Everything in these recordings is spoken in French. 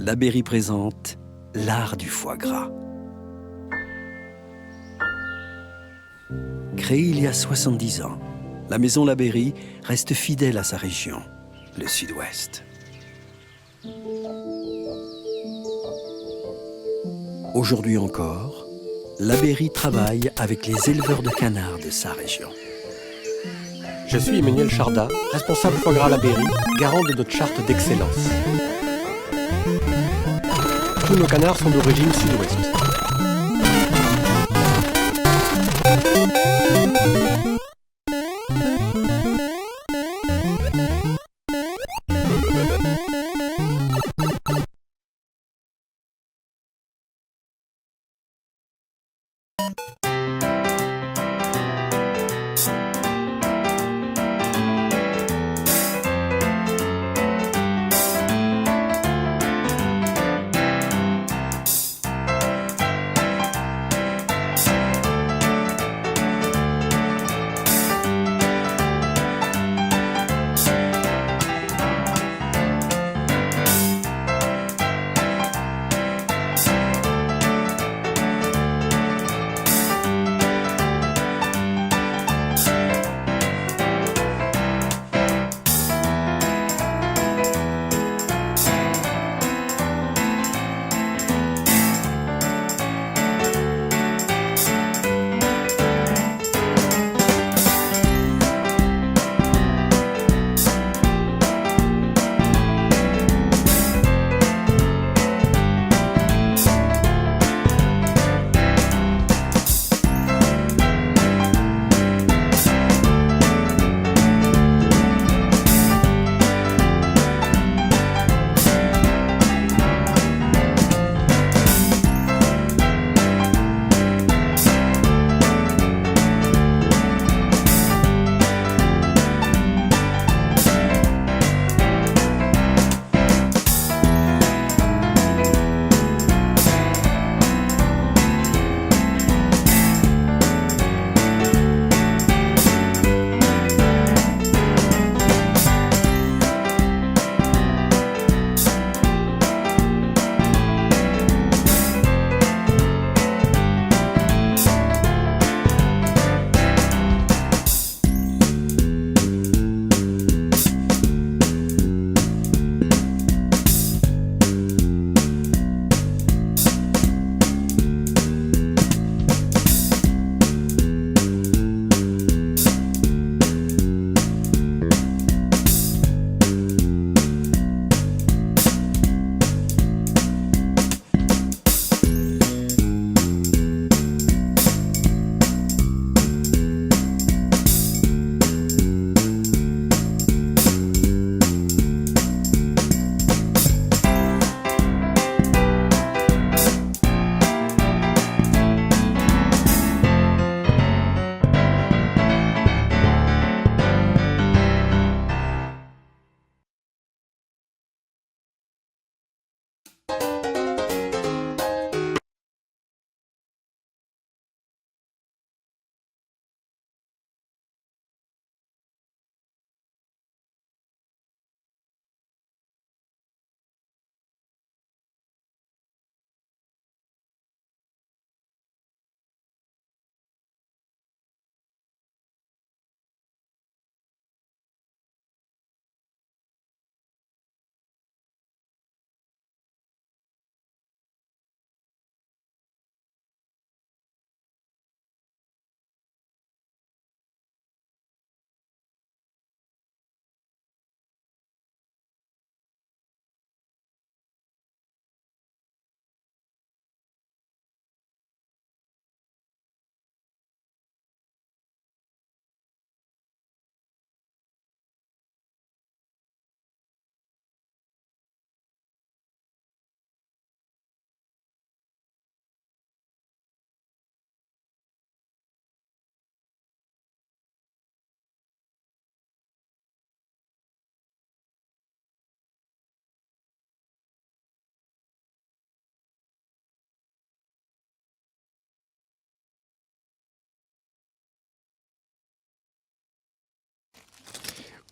Labeyrie présente l'art du foie gras. Créée il y a 70 ans, la maison Labeyrie reste fidèle à sa région, le Sud-Ouest. Aujourd'hui encore, Labeyrie travaille avec les éleveurs de canards de sa région. Je suis Emmanuel Charda, responsable foie gras Labeyrie, garant de notre charte d'excellence. Tous nos canards sont d'origine sud-ouest.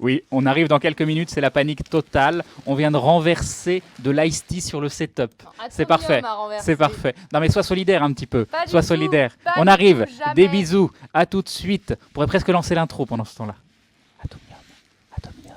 Oui, on arrive dans quelques minutes, c'est la panique totale. On vient de renverser de l'ice tea sur le setup. C'est parfait. C'est parfait. Non mais sois solidaire un petit peu. Sois solidaire. On arrive. Des bisous. À tout de suite. On pourrait presque lancer l'intro pendant ce temps-là. Atomium. Atomium.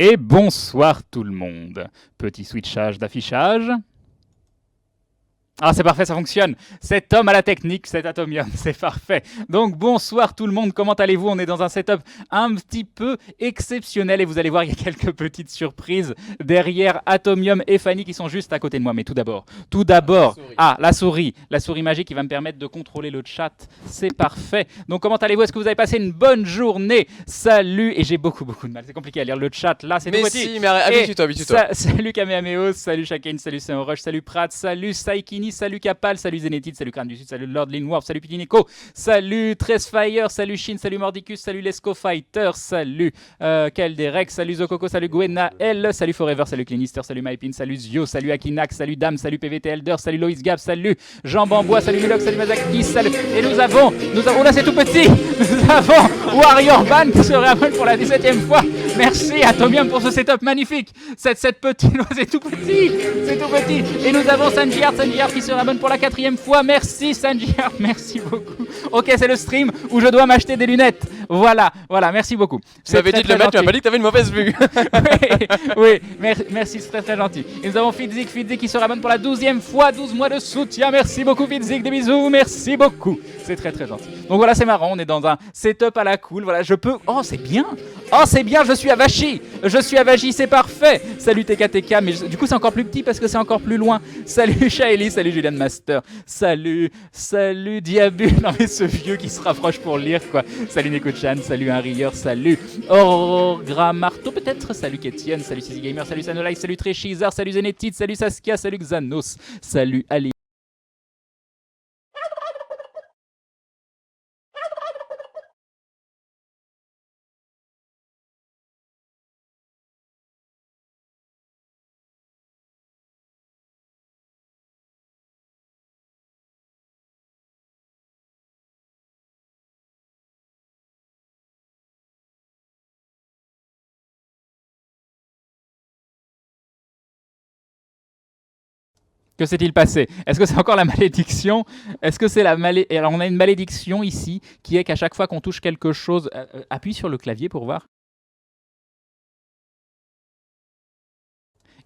Et bonsoir tout le monde. Petit switchage d'affichage. Ah, c'est parfait, ça fonctionne. Cet homme à la technique, cet atomium, c'est parfait. Donc, bonsoir tout le monde, comment allez-vous? On est dans un setup un petit peu exceptionnel et vous allez voir, il y a quelques petites surprises derrière Atomium et Fanny qui sont juste à côté de moi. Mais tout d'abord, la souris magique qui va me permettre de contrôler le chat, c'est parfait. Donc, comment allez-vous? Est-ce que vous avez passé une bonne journée? Salut, et j'ai beaucoup de mal, c'est compliqué à lire le chat, là, c'est tout petit. Mais habitue-toi. Salut Kamehameos, salut Shakane, salut Samurush, salut Prat, salut Saikini, salut Kapal, salut Zenithid, salut Crane du Sud, salut Lord Linwarp, salut Pitinico, salut Tresfire, salut Shin, salut Mordicus, salut Lesco Fighter, salut Kelderek, salut Zokoko, salut Gwenael, salut Forever, salut Clinister, salut Mypin, salut Zio, salut Akinak, salut Dam, salut PVT Elder, salut Lois Gab, salut Jean Bambois, salut Milox, salut Mazaki, salut. Et nous avons, là c'est tout petit, nous avons Warrior Ban qui se réabonne pour la 17e fois. Merci Atomium pour ce setup magnifique. Cette petite, c'est tout petit. Et nous avons Sanjiar qui se réabonne pour la 4e fois. Merci Sanjiar, merci beaucoup. Ok, c'est le stream où je dois m'acheter des lunettes. Voilà, merci beaucoup. Tu avais dit de le mettre, tu m'as pas dit que tu avais une mauvaise vue. oui, merci, c'est très gentil. Et nous avons Fidzik qui se réabonne pour la 12e fois, 12 mois de soutien. Merci beaucoup Fidzik, des bisous, merci beaucoup. C'est très gentil. Donc voilà, c'est marrant, on est dans un setup à la cool. Voilà, je peux. Oh, c'est bien, je suis à Vachi, c'est parfait. Salut TKTK, mais du coup c'est encore plus petit parce que c'est encore plus loin. Salut Shaeli, salut Julian Master, salut Diabu. Non mais ce vieux qui se rapproche pour lire quoi. Salut Neko-chan, salut Unrier, salut Orgramarto peut-être, salut Ketian, salut Sisi Gamer, salut Sanolai, salut Treshizar, salut Zenethid, salut Saskia, salut Xanos, salut Ali. Que s'est-il passé? Est-ce que c'est encore la malédiction? Est-ce que c'est Alors on a une malédiction ici qui est qu'à chaque fois qu'on touche quelque chose, appuie sur le clavier pour voir.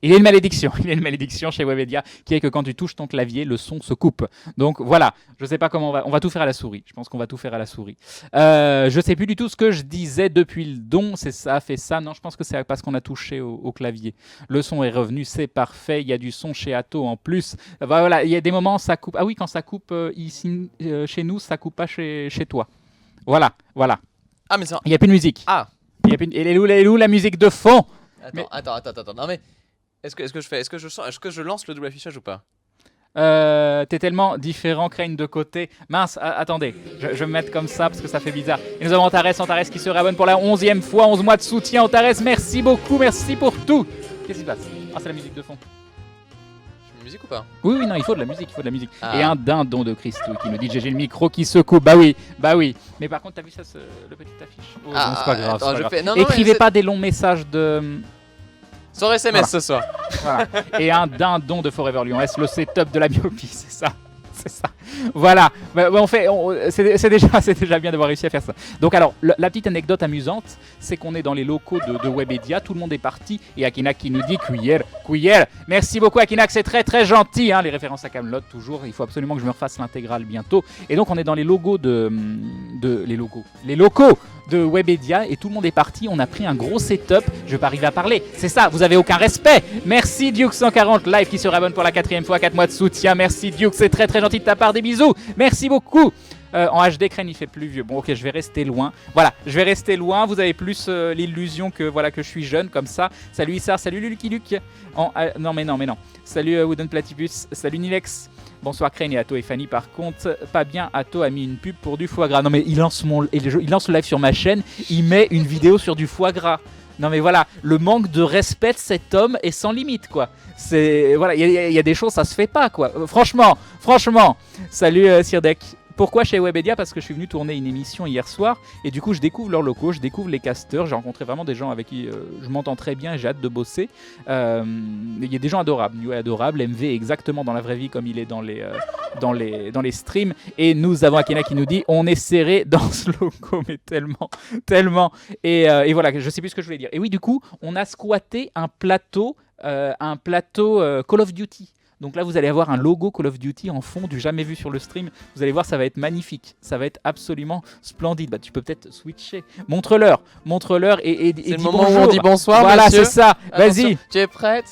Il y a une malédiction chez Webedia qui est que quand tu touches ton clavier, le son se coupe. Donc voilà, je sais pas comment on va tout faire à la souris. Je pense qu'on va tout faire à la souris. Je sais plus du tout ce que je disais depuis le don, c'est ça, fait ça. Non, je pense que c'est parce qu'on a touché au clavier. Le son est revenu, c'est parfait. Il y a du son chez Atto en plus. Voilà, il y a des moments ça coupe. Ah oui, quand ça coupe ici chez nous, ça coupe pas chez toi. Voilà. Ah mais ça. Il y a plus de musique. Ah. Et elle est où la musique de fond? Attends. Non mais. Est-ce que je lance le double affichage ou pas? T'es tellement différent, Crane de côté. Mince, attendez, je vais me mettre comme ça parce que ça fait bizarre. Et nous avons Antares qui se réabonne pour la 11e fois, 11 mois de soutien. Antares, merci beaucoup, merci pour tout. Qu'est-ce qui se passe? Ah, c'est la musique de fond. Une musique ou pas? Oui, non, il faut de la musique, Et un dindon de Christo qui me dit j'ai le micro qui se coupe. Bah oui. Mais par contre, t'as vu ça, le petit affiche? Oh, non, c'est pas grave. Écrivez pas des longs messages de... Sur SMS ce soir. Voilà. Et un dindon de Forever Lyon. Est-ce le setup de la myopie? C'est ça. Voilà. C'est déjà bien d'avoir réussi à faire ça. Donc alors, la petite anecdote amusante, c'est qu'on est dans les locaux de Webedia. Tout le monde est parti. Et Akinak qui nous dit cuillère. Merci beaucoup Akinak, c'est très gentil. Hein, les références à Camelot toujours. Il faut absolument que je me refasse l'intégrale bientôt. Et donc on est dans les locaux les locaux de Webedia et tout le monde est parti. On a pris un gros setup. Je vais pas arriver à parler. C'est ça, vous avez aucun respect. Merci Duke140 live qui se réabonne pour la 4e fois, 4 mois de soutien. Merci Duke, c'est très gentil de ta part. Des bisous. Merci beaucoup. En HD, Crane, il fait plus vieux. Bon, ok, je vais rester loin. Voilà, je vais rester loin. Vous avez plus l'illusion que je suis jeune comme ça. Salut Issar, salut Lucky Luke. Non. Salut Wooden Platypus, salut Nilex. Bonsoir Crane et Atto et Fanny. Par contre, pas bien, Atto a mis une pub pour du foie gras. Non mais il lance le live sur ma chaîne, il met une vidéo sur du foie gras. Non mais voilà, le manque de respect de cet homme est sans limite quoi. C'est voilà, il y a des choses ça se fait pas quoi. Franchement. Salut Sirdek. Pourquoi chez Webedia? Parce que je suis venu tourner une émission hier soir et du coup je découvre leurs locaux, je découvre les casteurs, j'ai rencontré vraiment des gens avec qui je m'entends très bien et j'ai hâte de bosser. Il y a des gens adorables, New est adorable, MV est exactement dans la vraie vie comme il est dans les streams et nous avons Akina qui nous dit on est serré dans ce loco mais tellement et voilà, je sais plus ce que je voulais dire. Et oui du coup on a squatté un plateau Call of Duty. Donc là, vous allez avoir un logo Call of Duty en fond du jamais vu sur le stream. Vous allez voir, ça va être magnifique. Ça va être absolument splendide. Bah, tu peux peut-être switcher. Montre-leur et C'est le dis moment où bonjour. on dit bonsoir, Voilà, monsieur. c'est ça. Attention, Vas-y. tu es prête?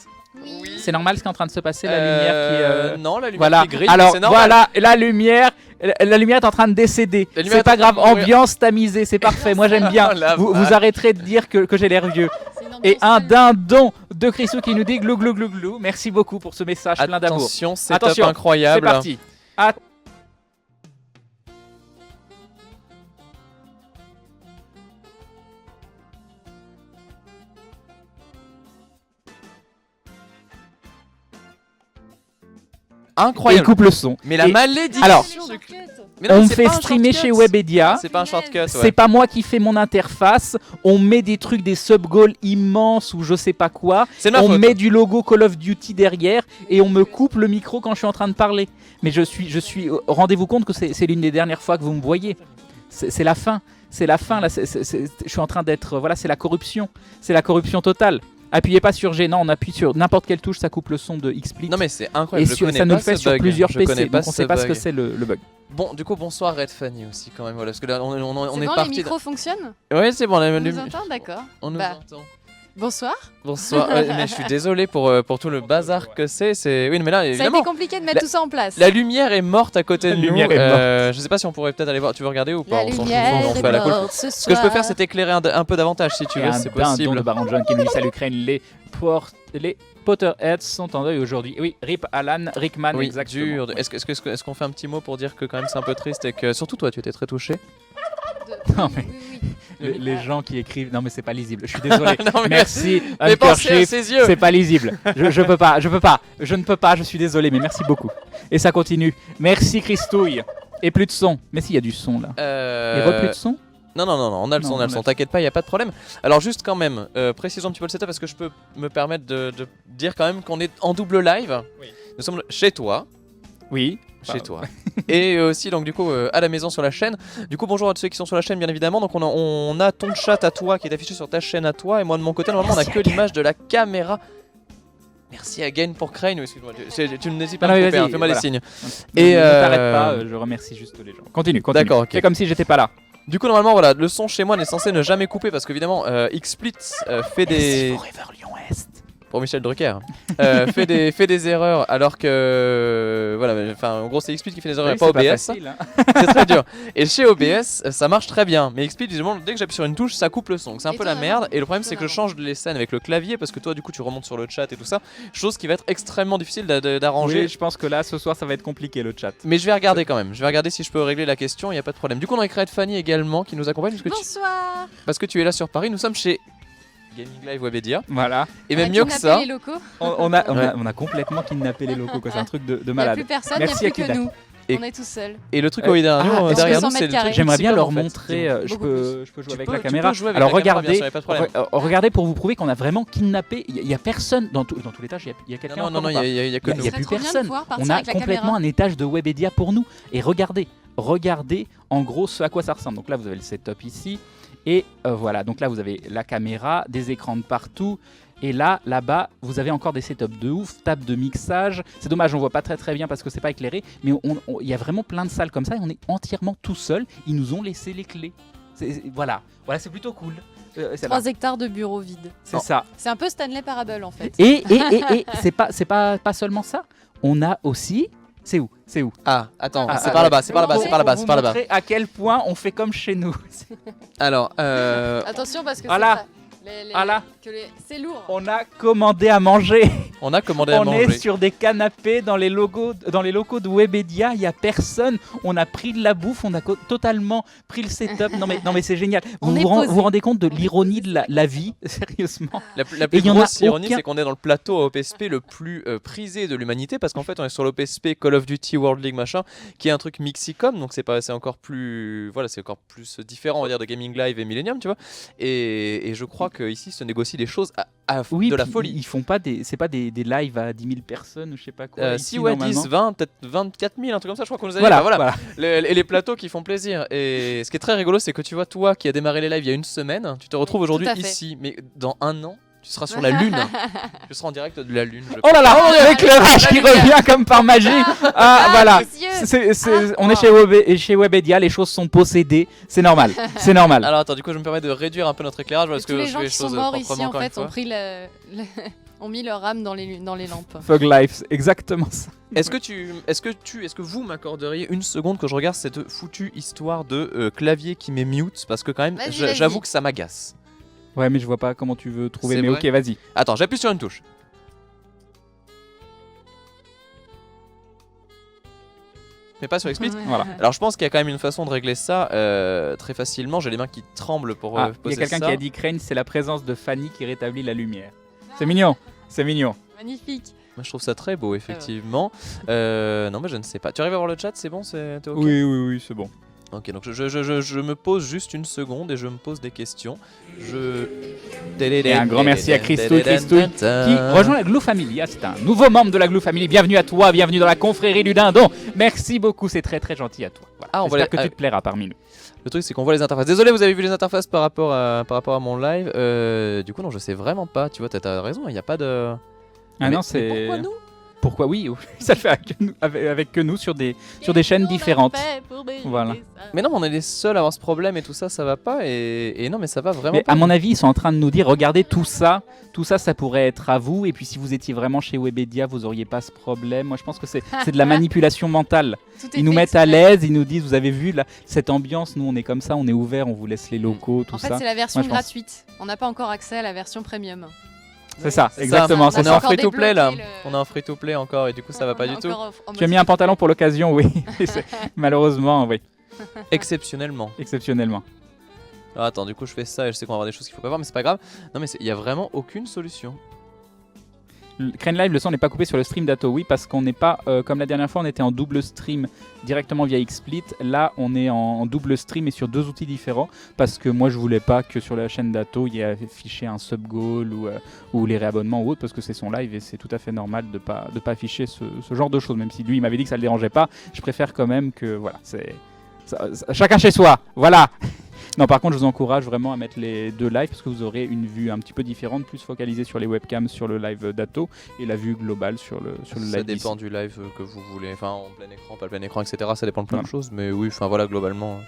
Oui. C'est normal ce qui est en train de se passer, la lumière qui... Non, la lumière Voilà. qui grille, Alors c'est normal. voilà, la lumière est en train de décéder. La lumière C'est pas est en train grave, de mourir. ambiance tamisée, c'est parfait. Moi j'aime bien. Oh, la Vous vache. arrêterez de dire que j'ai l'air vieux. C'est une ambiance Et un tellement- dindon de Chrisou qui nous dit glou glou glou glou. Merci beaucoup pour ce message plein d'amour. Attention, c'est Attention, incroyable. C'est parti. Et il Incroyable. coupe le son. Mais la Et malédiction. Alors, Mais non, on mais me c'est fait pas un streamer shortcut. chez Webedia. C'est pas un shortcut, ouais. C'est pas moi qui fais mon interface. On met des trucs, des sub-goals immenses ou je sais pas quoi. C'est de ma On faute. met du logo Call of Duty derrière et on me coupe le micro quand je suis en train de parler. Mais je suis. Rendez-vous compte que c'est l'une des dernières fois que vous me voyez. C'est la fin. C'est la fin là. Je suis en train d'être. Voilà, c'est la corruption. C'est la corruption totale. Appuyez pas sur G. Non, on appuie sur n'importe quelle touche, ça coupe le son de XSplit. Non mais c'est Et incroyable. Je connais ça nous pas le fait ce sur bug. plusieurs Je PC. connais pas Donc on sait pas ce que bug. c'est le bug. Bon, du coup, bonsoir Red Fanny aussi quand même. Voilà, parce que là, on C'est est bon, les parti. micros fonctionnent? Ouais, c'est bon. On nous entend, d'accord. On nous Bah. entend. Bonsoir. Bonsoir. Ouais, mais je suis désolé pour tout le bazar que c'est. Oui, mais là, Ça a évidemment, été compliqué de mettre tout ça en place. la lumière est morte à côté de La nous. lumière est Je sais pas si on pourrait peut-être aller voir. Tu veux regarder ou pas? La On s'en fout, lumière on fait à la est cool. morte ce Ce que je peux faire, soir. c'est éclairer un peu davantage si tu Et veux. un C'est dindon possible. de Baron John qui nous dit salut Crane, les Potterheads sont en deuil aujourd'hui. Oui, Rip Alan Rickman, Oui, exactement. dur. Est-ce qu'on fait un petit mot pour dire que quand même c'est un peu triste et que surtout toi tu étais très touché? Non, mais- Oui, oui. Les gens qui écrivent, non mais c'est pas lisible. Je suis désolé. Non, mais- Merci. Mais pensez à Huntership. ses yeux. C'est pas lisible. Je peux pas. Je ne peux pas. Je suis désolé, mais merci beaucoup. Et ça continue. Merci Christouille. Et plus de son. Mais s'il y a du son là. Et plus de son. Non, on a le Non, son, on a le son. t'inquiète pas, il n'y a pas de problème. Alors juste quand même, précisons un petit peu le setup parce que je peux me permettre de dire quand même qu'on est en double live. Oui. Nous sommes chez toi, Oui. chez toi. Et aussi donc du coup à la maison sur la chaîne. Du coup bonjour à tous ceux qui sont sur la chaîne bien évidemment. Donc on a ton chat à toi qui est affiché sur ta chaîne à toi et moi de mon côté normalement on a Merci que again. l'image de la caméra. Merci again pour Crane, excuse-moi, tu n'hésites pas Non, à me mais couper, vas-y, hein, fais-moi voilà. des signes. Et Et, ne t'arrête euh, pas. Je remercie juste les gens. Continue. D'accord, ok. C'est comme si j'étais pas là. Du coup normalement voilà, le son chez moi n'est censé ne jamais couper parce qu'évidemment XSplit fait des... Forever Lyon-Est. Pour Michel Drucker, fait des erreurs alors que voilà, enfin en gros c'est XSplit qui fait des erreurs et pas OBS, Facile, hein. c'est très dur. Et chez OBS ça marche très bien, mais XSplit visiblement dès que j'appuie sur une touche ça coupe le son, donc c'est un peu la Étonnamment. merde. Et le problème c'est que je change les scènes avec le clavier parce que toi du coup tu remontes sur le chat et tout ça, chose qui va être extrêmement difficile d'arranger. Oui, je pense que là, ce soir, ça va être compliqué le chat. Mais je vais regarder quand même, je vais regarder si je peux régler la question, il n'y a pas de problème. Du coup on a Red Fanny également qui nous accompagne Bonsoir. parce que tu es là sur Paris, nous sommes chez Gaming Live Webedia. Voilà. Et On a même mieux que kidnappé ça, les locaux. On a complètement kidnappé les locaux. quoi. C'est un truc de Il n'y a malade. plus personne, il n'y a Merci à plus que Kidnap. nous. Et- On est tout seuls. et le truc Ah, derrière nous, est-ce derrière que nous 100 c'est le mètres carrés truc J'aimerais bien Psycom, leur en fait. montrer. Je Beaucoup peux jouer Tu avec peux- la tu caméra. peux jouer avec Alors la caméra, bien regardez, sûr, y a pas de problème. regardez pour vous prouver qu'on a vraiment kidnappé. Il y a personne dans tout l'étage. Il y a quelqu'un. Non, encore il ou pas y a que Il nous. n'y a Ça plus serait trop bien de personne. pouvoir partir On a avec la complètement caméra. un étage de Webedia pour nous. Et regardez en gros ce à quoi ça ressemble. Donc là, vous avez le setup ici. Et voilà, donc là, vous avez la caméra, des écrans de partout. Et là-bas, vous avez encore des setups de ouf, table de mixage. C'est dommage, on voit pas très bien parce que c'est pas éclairé. Mais il y a vraiment plein de salles comme ça et on est entièrement tout seul. Ils nous ont laissé les clés. Voilà, c'est plutôt cool. C'est 3 hectares de bureaux vides. ça. C'est un peu Stanley Parable en fait. Et c'est pas seulement ça. On a aussi. C'est où Ah, attends, Ah, c'est ah, par là-bas, ouais. c'est par là-bas, Pour c'est par là-bas, Pour c'est vous par là-bas. montrer à quel point on fait comme chez nous. Alors, Attention parce que Voilà. c'est pas- Voilà. c'est lourd. On a commandé à manger. on a commandé à On manger. est sur des canapés dans les locaux de Webedia. Il y a personne. On a pris de la bouffe. On a totalement pris le setup. Non mais c'est génial. On Vous est vous posé. vous rendez compte de l'ironie de la vie, sérieusement. La Et plus il y en a grosse ironie, aucun- c'est qu'on est dans le plateau à OPSP le plus prisé de l'humanité parce qu'en fait, on est sur l'OPSP Call of Duty World League machin, qui est un truc Mixicom, donc c'est encore plus, voilà, c'est encore plus différent, on va dire, de Gaming Live et Millennium, tu vois. Et je crois que ici se négocient des choses Oui, de la puis folie. Ils font pas c'est pas des lives à 10 000 personnes ou je sais pas quoi. ici, Si ouais, 10, normalement. 20, peut-être 24 000, un truc comme ça, je crois qu'on nous a dit. Voilà, Bah, voilà. Les plateaux qui font plaisir. Et ce qui est très rigolo, c'est que tu vois, toi qui as démarré les lives il y a une semaine, tu te retrouves aujourd'hui tout à fait. ici, mais dans un an, Tu seras sur la lune. Tu seras en direct de la lune. Oh là là, l'éclairage qui revient comme par magie. Ah voilà. On est chez Webedia, les choses sont possédées. C'est normal. C'est normal. Alors attends, du coup je me permets de réduire un peu notre éclairage parce tous que les je gens fais les qui sont choses morts ici proprement en encore une fait ont fois. pris ont mis leur âme dans les lampes. Fog Life, exactement ça. Est-ce que vous m'accorderiez une seconde que je regarde cette foutue histoire de clavier qui met mute parce que quand même Vas-y. j'avoue que ça m'agace. Ouais, mais je vois pas comment tu veux trouver. C'est Mais vrai. ok, vas-y. Attends, j'appuie sur une touche. Mais pas sur Explit. Voilà. Alors je pense qu'il y a quand même une façon de régler ça très facilement. J'ai les mains qui tremblent pour Il y poser a quelqu'un ça. qui a dit Crane, c'est la présence de Fanny qui rétablit la lumière. C'est mignon. C'est mignon. Magnifique. Moi, je trouve ça très beau, effectivement. Non, mais je ne sais pas. Tu arrives à voir le chat, c'est bon, t'es ok. Oui, c'est bon. Ok, donc je me pose juste une seconde et je me pose des questions. Et un grand merci à Christouille qui rejoint la Glue Family. Ah, c'est un nouveau membre de la Glue Family. Bienvenue à toi, bienvenue dans la confrérie du dindon. Merci beaucoup, c'est très très gentil à toi. Voilà. Ah, on va J'espère que tu te plairas parmi nous. Le truc, c'est qu'on voit les interfaces. Désolé, vous avez vu les interfaces par rapport à mon live. Du coup, non, je sais vraiment pas. Tu vois, t'as raison, il n'y a pas de. Ah non, mais c'est. pourquoi nous? Pourquoi oui, ça le fait avec que nous sur des chaînes différentes. Voilà. Mais non, on est les seuls à avoir ce problème et tout ça, ça va pas. Et non, mais ça va vraiment Mais pas. à mon avis, ils sont en train de nous dire, regardez tout ça, ça pourrait être à vous. Et puis si vous étiez vraiment chez Webedia, vous auriez pas ce problème. Moi, je pense que c'est de la manipulation mentale. Ils nous mettent à l'aise, ils nous disent, vous avez vu là, cette ambiance, nous on est comme ça, on est ouvert, on vous laisse les locaux, tout En fait, ça. c'est la version Moi, je pense. gratuite. On n'a pas encore accès à la version premium. C'est ça, C'est exactement, ça. c'est On est en ça. free to play là. débloqué On est en free to play encore et du coup ça va pas du tout. Tu as mis un pantalon pour l'occasion, oui. Malheureusement, oui. Exceptionnellement. Exceptionnellement. Alors, attends, du coup je fais ça et je sais qu'on va avoir des choses qu'il faut pas voir, mais c'est pas grave. Non, mais il y a vraiment aucune solution. Crane Live, le son n'est pas coupé sur le stream d'Ato, oui, parce qu'on n'est pas, comme la dernière fois, on était en double stream directement via XSplit. Là, on est en double stream et sur deux outils différents, parce que moi, je voulais pas que sur la chaîne d'Ato, il y ait affiché un sub-goal ou les réabonnements ou autre, parce que c'est son live et c'est tout à fait normal de pas afficher ce genre de choses, même si lui, il m'avait dit que ça le dérangeait pas. Je préfère quand même que, voilà, chacun chez soi, voilà. Non, par contre, je vous encourage vraiment à mettre les deux lives parce que vous aurez une vue un petit peu différente, plus focalisée sur les webcams sur le live d'Ato et la vue globale sur le live. Ça dépend d'ici. du live que vous voulez, enfin en plein écran, pas plein écran, etc. Ça dépend de plein de Voilà. choses, mais oui, enfin voilà, globalement.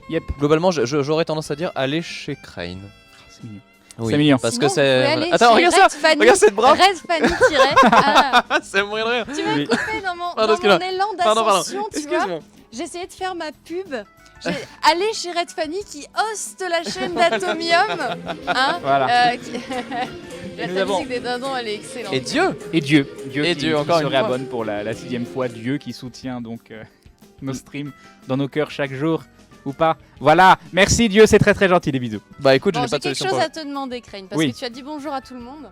Yep. Globalement, j'aurais tendance à dire aller chez Crane. C'est mignon. Oui, C'est mignon. Parce Sinon, que c'est. vous pouvez aller Attends, chez regarde ça! Red Fanny. Regarde cette bras! Red Fanny Ah, C'est mourir de rire! tu m'as Oui. coupé dans mon Pardon, excuse-moi. élan Pardon. d'ascension, tu vois. Excuse-moi. J'ai essayé de faire ma pub. Allez chez Red Fanny qui hoste la chaîne d'Atomium. Hein, Voilà. La nous avons- musique des dindons, elle est excellente. Et Dieu! Et Dieu. Et qui Dieu, encore se une fois. réabonne pour la 6ème fois. Dieu qui soutient donc nos streams dans nos cœurs chaque jour. Ou pas. Voilà. Merci Dieu, c'est très très gentil. Des bisous. Bah écoute, Bon, je n'ai pas j'ai de quelque solution chose pour. à te demander, Crane, parce Oui. que tu as dit bonjour à tout le monde.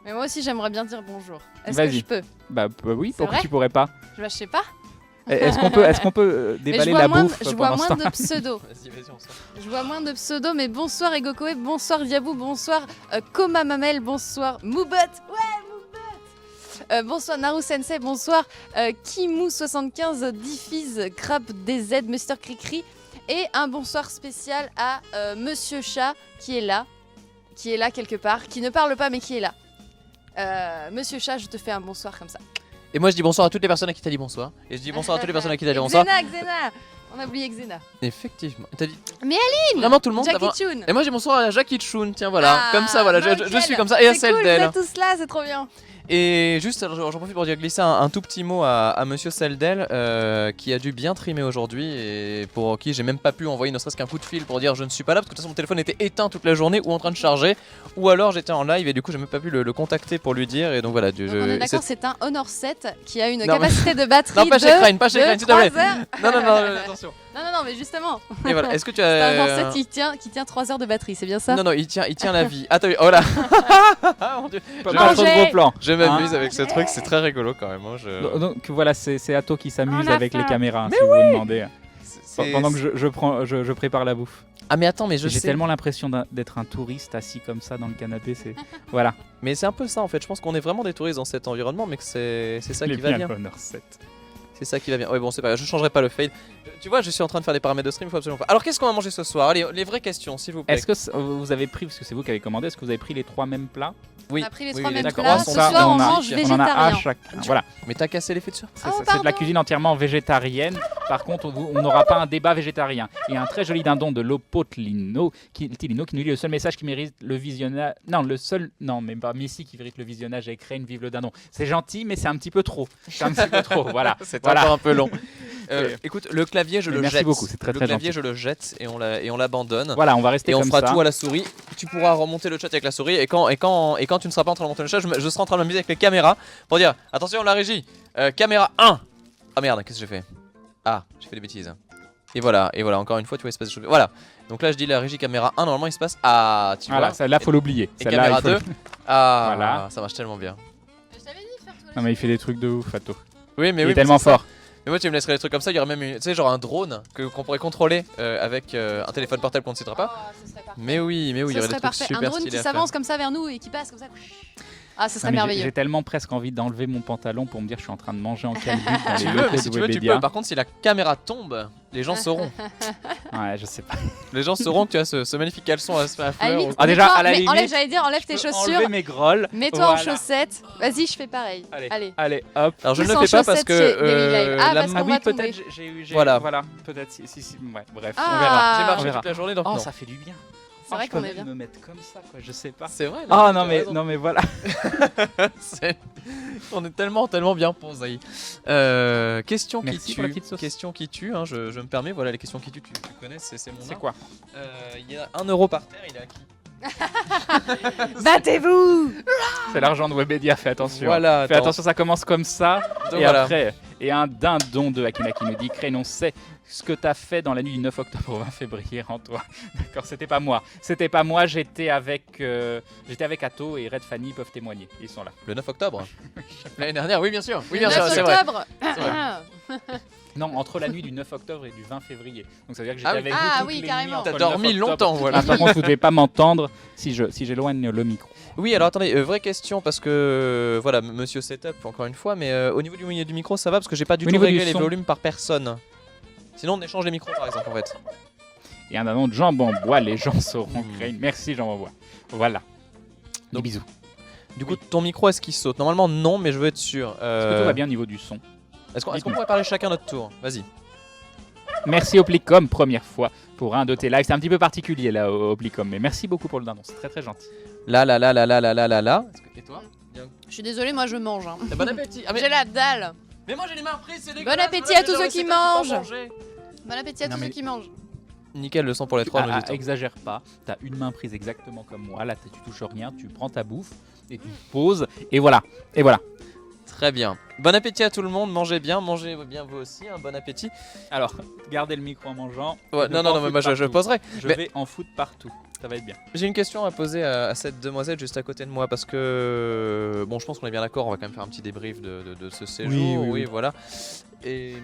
Mais moi aussi, j'aimerais bien dire bonjour. Est-ce que Vas-y. je peux? Bah oui, C'est pourquoi vrai tu pourrais pas? Je sais pas. Est-ce qu'on peut Mais déballer je vois la moins, bouffe je vois pendant ce moins temps de pseudos. Vas-y, on sort. Je vois moins de pseudos, mais bonsoir Egokoe, bonsoir Viabou, bonsoir Koma Mamel, bonsoir Moubot, ouais Moubot, bonsoir Naru Sensei, bonsoir Kimu75, Diffise, Crap DZ, Mr. Cricri, et un bonsoir spécial à Monsieur Chat qui est là quelque part, qui ne parle pas mais qui est là. Monsieur Chat, je te fais un bonsoir comme ça. Et moi je dis bonsoir à toutes les personnes à qui t'as dit bonsoir. Et je dis bonsoir à toutes les personnes à qui t'as dit bonsoir. Xena, on a oublié Xena. Effectivement. Et t'as dit. Mais Vraiment tout le monde. Jackie Chun. Et moi j'ai bonsoir à Jackie Chun, tiens voilà, Ah, comme ça voilà, je nickel. suis comme ça, et à C'est celle cool, d'elle. vous êtes tous là, c'est trop bien. Et juste, alors, j'en profite pour dire glisser un tout petit mot à Monsieur Seldel qui a dû bien trimer aujourd'hui et pour qui j'ai même pas pu envoyer ne serait-ce qu'un coup de fil pour dire je ne suis pas là parce que de toute façon mon téléphone était éteint toute la journée ou en train de charger ou alors j'étais en live et du coup j'ai même pas pu le contacter pour lui dire et donc voilà. Donc on est d'accord, c'est un Honor 7 qui a une Non, mais- capacité de batterie Non, pas chez Crane, pas chez de Crane, s'il te plaît. 3 heures. Non, attention. Non, mais justement. Et voilà, est-ce que tu C'est un Honor as. 7 qui tient 3 heures de batterie, c'est bien ça? Non, il tient la vie. Attends, oh là. Mon Dieu. Pas Je- pas trop de gros plans. Je m'amuse avec ce truc, c'est très rigolo quand même. hein, Donc voilà, c'est Ato qui s'amuse On a avec les faim. caméras, si vous vous demandez. c'est- Pendant que je prépare la bouffe. Ah mais attends, mais je J'ai sais. tellement l'impression d'être un touriste assis comme ça dans le canapé. Voilà. Mais c'est un peu ça en fait. Je pense qu'on est vraiment des touristes dans cet environnement, mais que c'est ça Il est qui va bien bien. le Honor 7. C'est ça qui va bien. Ouais, bon, c'est pas grave, je changerai pas le fade. Tu vois, je suis en train de faire des paramètres de stream, il faut absolument pas. Alors, qu'est-ce qu'on va manger ce soir? Allez, les vraies questions, s'il vous plaît. Est-ce que vous avez pris, parce que c'est vous qui avez commandé, est-ce que vous avez pris les 3 mêmes plats? Oui. On a pris les Oui, 3 oui, mêmes d'accord. plats. Oh, Ce ça, soir, on on a- mange On en a un végétarien. chaque. Voilà. Mais t'as cassé les feux de surprise. Oh, C'est de la pardon. cuisine entièrement végétarienne. Par contre, on n'aura pas un débat végétarien. Et un très joli dindon de Lopotlino qui nous dit le seul message qui mérite le visionnage. Non, mais pas Messi qui mérite le visionnage avec Rain, vive le dindon. C'est gentil, mais c'est un petit peu trop. C'est un petit peu trop. Voilà. C'est Voilà. encore un peu long. Écoute, le clavier, je Mais le merci jette. beaucoup, c'est très, le très clavier, gentil. je le jette et on l'abandonne. Voilà, on va rester Et on comme fera ça. tout à la souris. Tu pourras remonter le chat avec la souris. Et quand tu ne seras pas en train de remonter le chat, je serai en train de m'amuser avec les caméras pour dire attention, la régie, caméra 1. Ah merde, qu'est-ce que j'ai fait? Ah, j'ai fait des bêtises. Et voilà, encore une fois, tu vois, il se passe des choses. Voilà. Donc là, je dis la régie caméra 1. Normalement, il se passe. Ah, tu Voilà, vois. celle-là, faut l'oublier. Et Celle-là, caméra il faut 2. Ah, Voilà. ça marche tellement bien. Je t'avais dit de faire tout. Non, mais il fait des trucs de ouf, Fato. Oui, mais Il oui, est tellement c'est ça. fort. Mais moi, tu me laisserais des trucs comme ça. Il y aurait même, tu sais, genre un drone qu'on pourrait contrôler avec un téléphone portable qu'on ne citera pas. Oh, ce serait parfait. Mais oui, il y Ce aurait des serait trucs parfait. Un super drone qui stylés à faire. s'avance comme ça vers nous et qui passe comme ça. Ah, ce serait Non, mais merveilleux. J'ai tellement presque envie d'enlever mon pantalon pour me dire je suis en train de manger en calbut dans Tu les veux, locaux mais de si tu veux, tu Webedia. peux. Par contre, si la caméra tombe, les gens sauront. Ouais, je sais pas. Les gens sauront que tu as ce magnifique caleçon à fleurs. À la limite, Ah, déjà, mets-toi- à la mais limite, enlève, j'allais dire, enlève tes Je peux chaussures. enlever mes grolles. Mets-toi en Voilà. chaussettes. Vas-y, je fais pareil. Allez, hop. Alors, je ne Tous le en fais pas parce chaussettes chez Gaming Live. que Ah, la parce Ah qu'on oui, va tomber. peut-être j'ai eu. Voilà. Voilà, peut-être si. Ouais, bref, on Ah. verra. j'ai On marché verra. toute la journée, donc Oh, non. ça fait du bien. C'est vrai je qu'on peux est même bien. me mettre comme ça, quoi. Je sais pas. C'est vrai. Oh tu as raison. non mais voilà. On est tellement bien posé. Question qui Merci pour la tue. petite sauce. Question qui tue. Hein, je me permets. Voilà les questions qui tuent. Tu connais, c'est mon. C'est art. quoi? Il y a 1 euro par terre. Il est à qui? Battez-vous! C'est l'argent de Webedia, fais attention. Voilà. Fais attends. attention, ça commence comme ça. Donc Et voilà. après, et un dindon de Akina qui nous dit Crane, on sait ce que t'as fait dans la nuit du 9 octobre au 20 février en toi. D'accord, c'était pas moi. C'était pas moi, j'étais avec Atto et Red Fanny peuvent témoigner. Ils sont là. Le 9 octobre. L'année dernière. Oui, bien sûr. Oui, Le bien sûr. 9 C'est vrai. octobre. Non, entre la nuit du 9 octobre et du 20 février. Donc ça veut dire que j'étais Ah oui. avec Ah vous toutes oui, les carrément. nuits entre T'as le dormi 9 octobre. longtemps, voilà. Ah, par contre, vous devez pas m'entendre si j'éloigne le micro. Oui, alors attendez, vraie question parce que voilà, monsieur setup encore une fois, mais au niveau du micro, ça va parce que j'ai pas du Au tout niveau du réglé les son. volumes par personne. Sinon, on échange les micros par exemple en fait. Et un dindon de jambes en bois, les gens sauront Hmm. Crane. Merci Jean en bois. Voilà. Des Donc, bisous. Du coup, ton micro, est-ce qu'il saute? Normalement, non, mais je veux être sûr. Est-ce que tout va bien au niveau du son? Est-ce qu'on Dites-moi. pourrait parler chacun notre tour? Vas-y. Merci Oplicom, première fois pour un de tes lives. C'est un petit peu particulier là, Oplicom, mais merci beaucoup pour le dindon, c'est très très gentil. Là. Et toi? Je suis désolée, moi je mange. Hein. Bon appétit. Ah, J'ai la dalle. mais moi j'ai les mains prises, c'est Bon appétit à tous ceux qui mangent. Bon appétit à Non, tous mais- ceux qui mangent. Nickel, le son pour les trois. Ah, exagère pas, t'as une main prise exactement comme moi, là tu touches rien, tu prends ta bouffe et tu poses, et voilà, et voilà. Très bien. Bon appétit à tout le monde, mangez bien vous aussi, hein, bon appétit. Alors, gardez le micro en mangeant. Ouais, Je non, vais en mais moi foutre je partout. poserai. Je Mais- vais en foutre partout, ça va être bien. J'ai une question à poser à cette demoiselle juste à côté de moi parce que bon, je pense qu'on est bien d'accord, on va quand même faire un petit débrief de ce séjour. Oui. Voilà. Et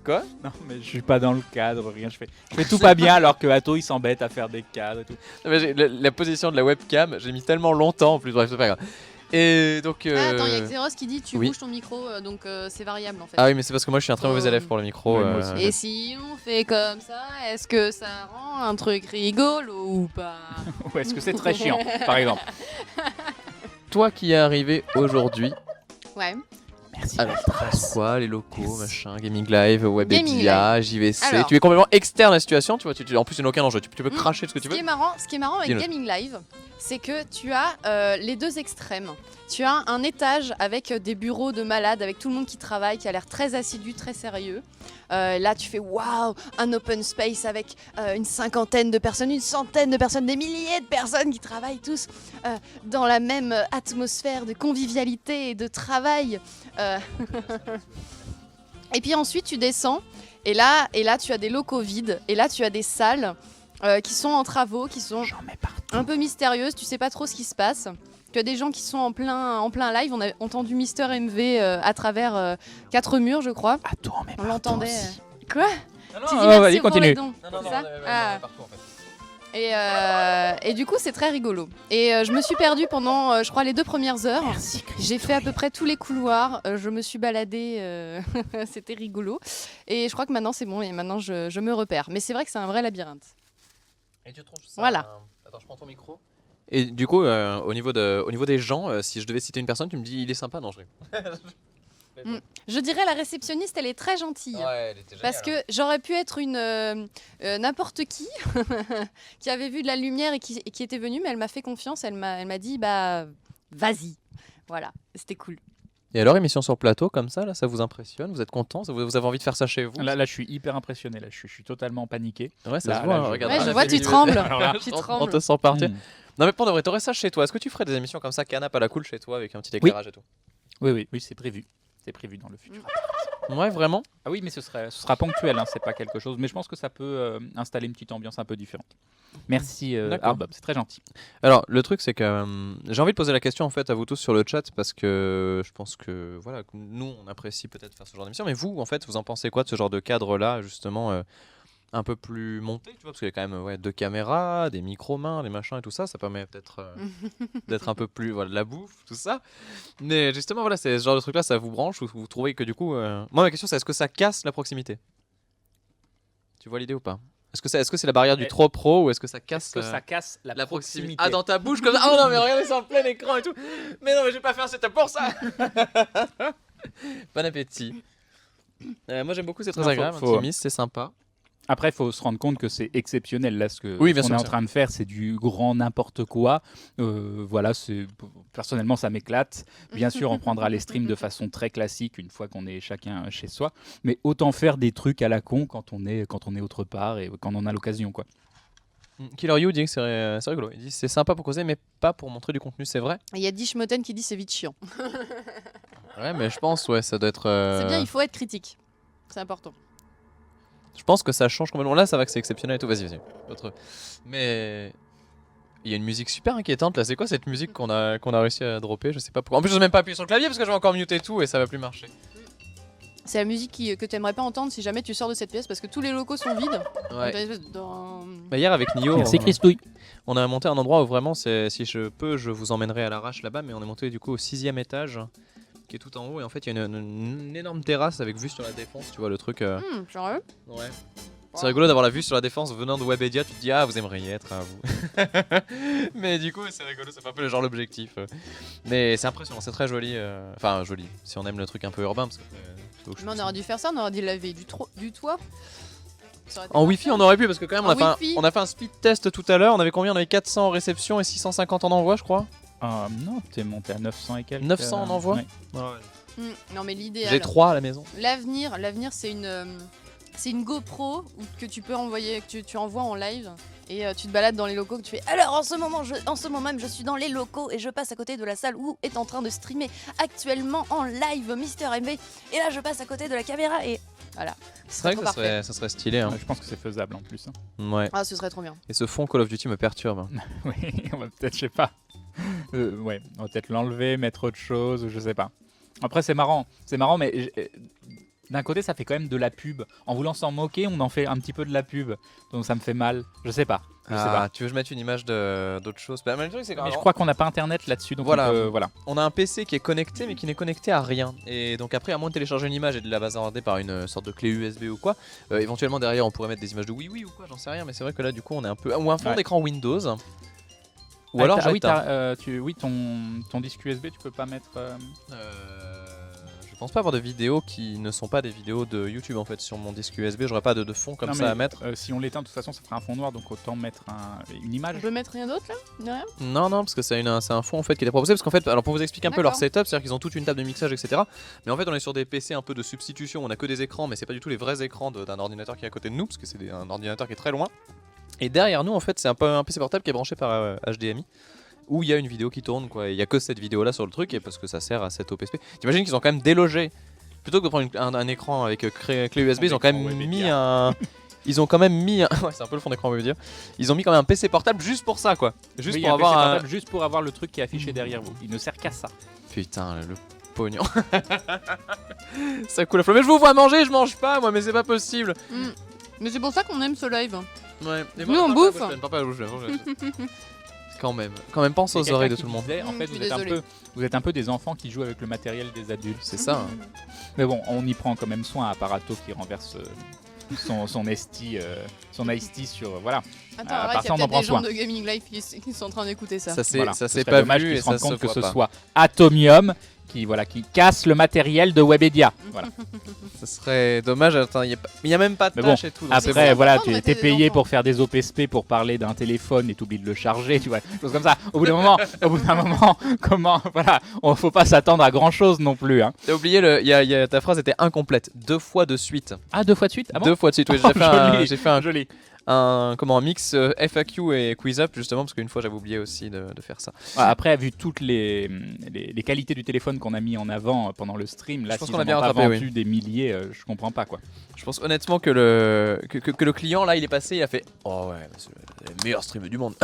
quoi? Non mais je suis pas dans le cadre, rien, je fais tout pas bien alors que Atto il s'embête à faire des cadres et tout. Non, mais la position de la webcam, j'ai mis tellement longtemps en plus, bref, c'est pas grave. Et donc. Ah, attends, il y a Xeros qui dit tu oui. bouges ton micro, donc c'est variable en fait. Ah oui, mais c'est parce que moi je suis un très mauvais Oh. élève pour le micro. Oui, moi aussi. Et si on fait comme ça, est-ce que ça rend un truc rigolo ou pas? Ou est-ce que c'est très chiant, par exemple? Toi qui es arrivé aujourd'hui, Ouais. Merci. alors quoi, les locaux, machin, Gaming Live, Gaming Webedia, JVC, Alors. tu es complètement externe à la situation, tu vois, en plus il n'y a aucun enjeu, tu peux cracher tout ce que tu Ce veux. qui est marrant avec Dis-le. Gaming Live, c'est que tu as les deux extrêmes. Tu as un étage avec des bureaux de malades, avec tout le monde qui travaille, qui a l'air très assidu, très sérieux. Là, tu fais waouh, un open space avec une cinquantaine de personnes, une centaine de personnes, des milliers de personnes qui travaillent tous dans la même atmosphère de convivialité et de travail. Et puis ensuite, tu descends et là, tu as des locaux vides et là, tu as des salles qui sont en travaux, qui sont J'en mets partout. un peu mystérieuses. Tu sais pas trop ce qui se passe. Tu as des gens qui sont en plein live. On a entendu Mister MV à travers 4 murs, je crois. Atto en met On partout l'entendait. aussi. Quoi? Non, Tu dis Oh, merci vas-y, pour continue. les dons. non, C'est ça non, Ah. partout en fait. Et du coup, c'est très rigolo. Et je me suis perdue pendant, je crois, les 2 premières heures. J'ai fait à peu près tous les couloirs. Je me suis baladée. C'était rigolo. Et je crois que maintenant, c'est bon. Et maintenant, je me repère. Mais c'est vrai que c'est un vrai labyrinthe. Et tu trouves ça Voilà. Attends, je prends ton micro. Et du coup, au niveau des gens, si je devais citer une personne, tu me dis il est sympa, non je rigole. Je dirais la réceptionniste, elle est très gentille. Ouais, elle était géniale. Parce que j'aurais pu être une n'importe qui qui avait vu de la lumière et qui était venue, mais elle m'a fait confiance. Elle m'a dit bah vas-y. Voilà, c'était cool. Et alors, émission sur plateau comme ça, là, ça vous impressionne? Vous êtes content? Vous avez envie de faire ça chez vous? Là, je suis hyper impressionné. Là, je suis totalement paniqué. Ouais, ça Là, se voit. là, je- Regarde, Ouais, on je a vois, fait tu une- trembles. Alors là, Tu On trembles. te sent partir. Mm. Non mais pour de vrai, t'aurais ça chez toi. Est-ce que tu ferais des émissions comme ça, canap à la cool chez toi avec un petit éclairage et tout? Oui, c'est prévu. C'est prévu dans le futur. Ouais, vraiment? Ah oui, mais ce sera ponctuel, hein, c'est pas quelque chose. Mais je pense que ça peut installer une petite ambiance un peu différente. Merci D'accord. Arbob, c'est très gentil. Alors, le truc, c'est que j'ai envie de poser la question en fait à vous tous sur le chat parce que je pense que voilà, nous on apprécie peut-être faire ce genre d'émission, mais vous en fait, vous en pensez quoi de ce genre de cadre-là, justement un peu plus monté, tu vois, parce qu'il y a quand même 2 caméras, des micros-mains, des machins et tout ça, ça permet peut-être d'être un peu plus voilà, de la bouffe, tout ça. Mais justement, voilà, c'est ce genre de truc-là, ça vous branche ou vous trouvez que du coup, moi ma question c'est est-ce que ça casse la proximité? Tu vois l'idée ou pas? Est-ce que c'est la barrière du trop pro ou est-ce que ça casse Est-ce que ça casse la proximité? Ah, dans ta bouche comme ça. Oh non, mais regardez, c'est en plein écran et tout. Mais non, mais j'ai pas fait un setup pour ça. Bon appétit. Moi j'aime beaucoup, c'est très Non, agréable, faut- intimiste, c'est sympa. Après, il faut se rendre compte que c'est exceptionnel. Là, Oui, bien ce sûr, qu'on est en bien train de faire, c'est du grand n'importe quoi. Voilà, personnellement, ça m'éclate. Bien sûr, on prendra les streams de façon très classique une fois qu'on est chacun chez soi. Mais autant faire des trucs à la con quand on est autre part et quand on en a l'occasion, quoi. Killer You dit que c'est rigolo. Il dit c'est sympa pour causer, mais pas pour montrer du contenu, c'est vrai. Il y a Dishmoten qui dit c'est vite chiant. Ouais, mais je pense, ça doit être. C'est bien, il faut être critique. C'est important. Je pense que ça change complètement. Là, ça va que c'est exceptionnel et tout. Vas-y. Autre. Mais. Il y a une musique super inquiétante là, c'est quoi cette musique qu'on a réussi à dropper? Je sais pas pourquoi. En plus, je n'ose même pas appuyer sur le clavier parce que je vais encore muter tout et ça va plus marcher. C'est la musique que tu aimerais pas entendre si jamais tu sors de cette pièce parce que tous les locaux sont vides. Ouais. T'as une espèce dans- Bah, hier avec Nio, Merci Christouille. on a monté un endroit où vraiment, si je peux, je vous emmènerai à l'arrache là-bas, mais on est monté du coup au 6e étage, qui est tout en haut, et en fait il y a une énorme terrasse avec vue sur la Défense, tu vois le truc. Sérieux? Ouais. C'est rigolo d'avoir la vue sur la Défense venant de Webedia, tu te dis ah vous aimeriez être à vous. Mais du coup c'est rigolo, c'est un peu le genre l'objectif. Mais c'est impressionnant, c'est très joli. Enfin joli, si on aime le truc un peu urbain. Parce que, Mais on aurait dû faire ça, on aurait dû laver du toit. Ça aurait été en parfait. Wi-Fi on aurait pu parce que quand même En Wi-Fi. on a fait un speed test tout à l'heure, on avait combien? On avait 400 en réception et 650 en envoi je crois. Non, t'es monté à 900 et quelques. 900 en envoi. ouais. Non mais l'idéal. J'ai 3 à la maison. L'avenir, c'est une GoPro que tu peux envoyer, que tu envoies en live et tu te balades dans les locaux que tu fais. Alors en ce moment même, je suis dans les locaux et je passe à côté de la salle où est en train de streamer actuellement en live Mister MV. Et là, je passe à côté de la caméra et voilà. C'est vrai que trop parfait. ça serait stylé. Hein. Je pense que c'est faisable en plus. Hein. Ouais. Ah, ce serait trop bien. Et ce fond Call of Duty me perturbe. Hein. Oui, on va peut-être, je sais pas. Ouais, on va peut-être l'enlever, mettre autre chose, ou je sais pas. Après, c'est marrant, mais d'un côté, ça fait quand même de la pub. En voulant s'en moquer, on en fait un petit peu de la pub. Donc ça me fait mal. Je sais pas. Je sais pas. Tu veux que je mette une image d'autre chose? Bah, mais le truc, c'est Mais je crois qu'on n'a pas internet là-dessus. Donc Voilà. voilà. on a un PC qui est connecté, mais qui n'est connecté à rien. Et donc après, à moins de télécharger une image et de la bazarder par une sorte de clé USB ou quoi, éventuellement derrière, on pourrait mettre des images de oui ou quoi, j'en sais rien. Mais c'est vrai que là, du coup, on est un peu ou un fond Ouais. d'écran Windows. Ou Ah, alors, oui, j'éteins. ton disque USB, tu peux pas mettre. Je pense pas avoir de vidéos qui ne sont pas des vidéos de YouTube en fait sur mon disque USB. J'aurais pas de fond comme Non, ça mais, à mettre. Si on l'éteint, de toute façon, ça fera un fond noir, donc autant mettre une image. Je peux mettre rien d'autre là? Rien. Non, parce que c'est un fond en fait qui était proposé. Parce qu'en fait, alors pour vous expliquer un peu leur D'accord. setup, c'est-à-dire qu'ils ont toute une table de mixage, etc. Mais en fait, on est sur des PC un peu de substitution. On a que des écrans, mais c'est pas du tout les vrais écrans d'un ordinateur qui est à côté de nous, parce que c'est un ordinateur qui est très loin. Et derrière nous, en fait, c'est un PC portable qui est branché par HDMI. Où il y a une vidéo qui tourne, quoi. Il y a que cette vidéo là sur le truc, et parce que ça sert à cette OPSP. T'imagines qu'ils ont quand même délogé. Plutôt que de prendre un écran avec clé USB, ils ont quand même mis un. Ils ont quand même mis un. Ouais, c'est un peu le fond d'écran, on veut dire. Ils ont mis quand même un PC portable juste pour ça, quoi. Juste Oui, pour un avoir PC un. portable, juste pour avoir le truc qui est affiché derrière vous. Il ne sert qu'à ça. Putain, le pognon. Ça coule à flot. Mais je vous vois manger, je mange pas, moi, mais c'est pas possible. Mais c'est pour ça qu'on aime ce live. Ouais. Nous, on bouffe. Quand même, pense aux oreilles de tout le monde. En fait, vous êtes un peu des enfants qui jouent avec le matériel des adultes. C'est ça. Hein. Mais bon, on y prend quand même soin à Apparato qui renverse son iced tea sur voilà. Attends, arrête, il y a peut-être des gens de Gaming Life qui sont en train d'écouter ça. Ça ce s'est serait pas dommage vu qu'ils et se rendent ça compte se que ce voit pas. soit Atomium qui casse le matériel de Webedia. Voilà. Ça serait dommage. Attends, il y a même pas de tâche et tout. donc c'est Après, bon. voilà, On tu va es mettre des payé enfants. pour faire des OPSP pour parler d'un téléphone et t'oublies de le charger, tu vois, des choses comme ça. Au bout d'un moment, faut pas s'attendre à grand chose non plus. Hein. T'as oublié, ta phrase était incomplète. 2 fois de suite. Ah, 2 fois de suite. Ah bon 2 fois de suite. Oui, Joli. j'ai fait un Joli. un mix FAQ et quiz up justement parce qu'une fois j'avais oublié aussi de faire ça. Après, vu toutes les qualités du téléphone qu'on a mis en avant pendant le stream, là, Je pense s'ils qu'on a en bien ont pas rattrapé, vendu des milliers, je comprends pas quoi. Je pense honnêtement que le client là il est passé, il a fait oh ouais c'est le meilleur stream du monde.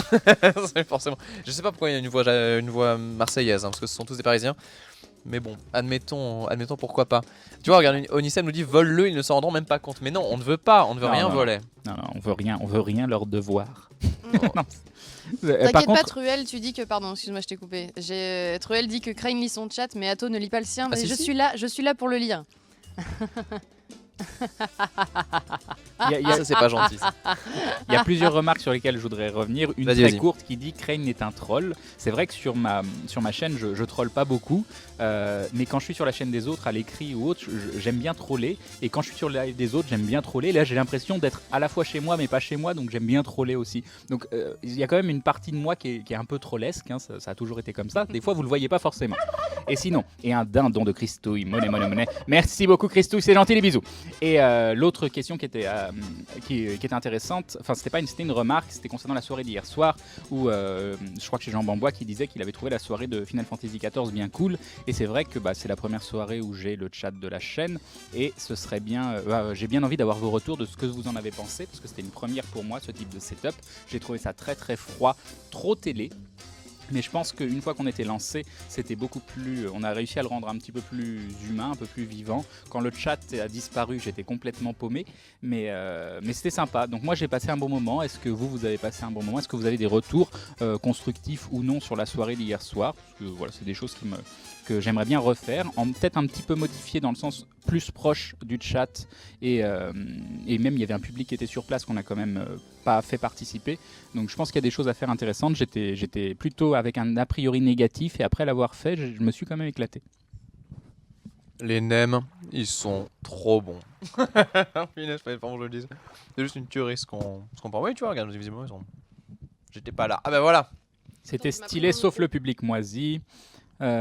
C'est forcément. Je sais pas pourquoi il y a une voix marseillaise hein, parce que ce sont tous des Parisiens. Mais bon, admettons pourquoi pas. Tu vois, regarde, Onicem nous dit vole-le, ils ne s'en rendront même pas compte. Mais non, on ne veut pas, on ne veut rien voler. Non, on veut rien leur devoir. Non. T'inquiète Par contre, pas, Truel, tu dis que. Pardon, excuse-moi, je t'ai coupé. Truel dit que Crane lit son chat, mais Atto ne lit pas le sien. Mais si, je si. suis là pour le lire. ça c'est pas gentil. Ça. Il y a plusieurs remarques sur lesquelles je voudrais revenir. Une très courte qui dit Crane est un troll. C'est vrai que sur ma chaîne, je troll pas beaucoup. Mais quand je suis sur la chaîne des autres, à l'écrit ou autre, j'aime bien troller. Et quand je suis sur le live des autres, j'aime bien troller. Là, j'ai l'impression d'être à la fois chez moi, mais pas chez moi. Donc, j'aime bien troller aussi. Donc, il y a quand même une partie de moi qui est un peu trollesque. Hein, ça a toujours été comme ça. Des fois, vous le voyez pas forcément. Et sinon, et un dindon de Christouille. Monnaie. Merci beaucoup, Christouille. C'est gentil, les bisous. Et l'autre question qui était intéressante, enfin c'était une remarque, c'était concernant la soirée d'hier soir où je crois que c'est Jean Bambois qui disait qu'il avait trouvé la soirée de Final Fantasy XIV bien cool. Et c'est vrai que c'est la première soirée où j'ai le chat de la chaîne et ce serait bien, j'ai bien envie d'avoir vos retours de ce que vous en avez pensé parce que c'était une première pour moi ce type de setup. J'ai trouvé ça très très froid, trop télé. Mais je pense qu'une fois qu'on était lancé, c'était beaucoup plus. On a réussi à le rendre un petit peu plus humain, un peu plus vivant. Quand le chat a disparu, j'étais complètement paumé. Mais c'était sympa. Donc moi, j'ai passé un bon moment. Est-ce que vous avez passé un bon moment? Est-ce que vous avez des retours constructifs ou non sur la soirée d'hier soir? Parce que voilà, c'est des choses que j'aimerais bien refaire, peut-être un petit peu modifié dans le sens plus proche du chat et même il y avait un public qui était sur place qu'on a quand même pas fait participer. Donc je pense qu'il y a des choses à faire intéressantes. J'étais plutôt avec un a priori négatif et après l'avoir fait, je me suis quand même éclaté. Les nems, ils sont trop bons. Je fallait pas que je le dise. C'est juste une tuerie ce qu'on parle. Oui, tu vois, regarde, visiblement ils sont. J'étais pas là. Ah ben voilà. C'était stylé sauf le public moisi.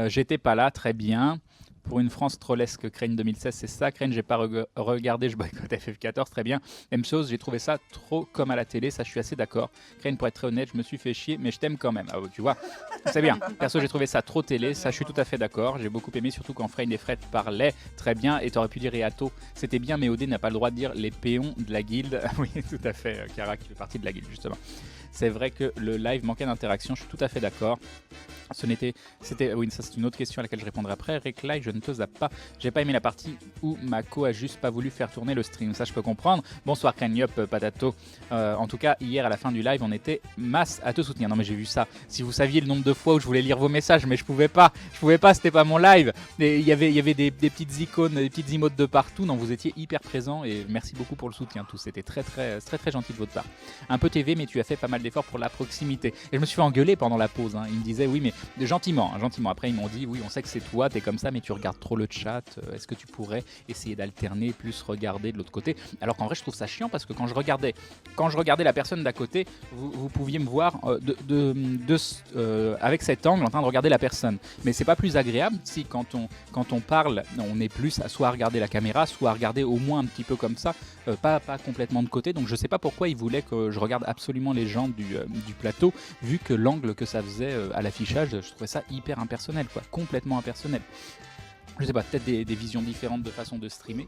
J'étais pas là, très bien. Pour une France trollesque, Crane 2016, c'est ça. Crane, j'ai pas regardé, je boycotte FF14, très bien. Même chose, j'ai trouvé ça trop comme à la télé, ça je suis assez d'accord. Crane, pour être très honnête, je me suis fait chier, mais je t'aime quand même. Ah, tu vois, c'est bien. Perso, j'ai trouvé ça trop télé, ça je suis tout à fait d'accord. J'ai beaucoup aimé, surtout quand Frame et Fred parlaient très bien. Et t'aurais pu dire Eato, c'était bien, mais OD n'a pas le droit de dire les péons de la guilde. Oui, tout à fait, Kara qui fait partie de la guilde, justement. C'est vrai que le live manquait d'interaction, je suis tout à fait d'accord. Oui, ça c'est une autre question à laquelle je répondrai après. Reclay, je ne te zappe pas. J'ai pas aimé la partie où Mako a juste pas voulu faire tourner le stream. Ça, je peux comprendre. Bonsoir, Craniop, Patato. En tout cas, hier à la fin du live, on était masse à te soutenir. Non, mais j'ai vu ça. Si vous saviez le nombre de fois où je voulais lire vos messages, mais je pouvais pas. C'était pas mon live. Il y avait des petites icônes, des petites emotes de partout. Non, vous étiez hyper présents et merci beaucoup pour le soutien. Tout, c'était très gentil de votre part. Un peu TV, mais tu as fait pas mal d'efforts pour la proximité. Et je me suis fait engueuler pendant la pause. Hein. Ils me disaient oui, mais gentiment. Après, ils m'ont dit oui, on sait que c'est toi, t'es comme ça, mais tu regardes trop le chat. Est-ce que tu pourrais essayer d'alterner, plus regarder de l'autre côté? Alors qu'en vrai, je trouve ça chiant parce que quand je regardais la personne d'à côté, vous pouviez me voir avec cet angle en train de regarder la personne. Mais c'est pas plus agréable si quand on parle, on est plus à soit à regarder la caméra, soit à regarder au moins un petit peu comme ça, pas complètement de côté. Donc je sais pas pourquoi ils voulaient que je regarde absolument les gens du plateau, vu que l'angle que ça faisait à l'affichage, je trouvais ça hyper impersonnel, quoi, complètement impersonnel. Je sais pas, peut-être des visions différentes de façon de streamer.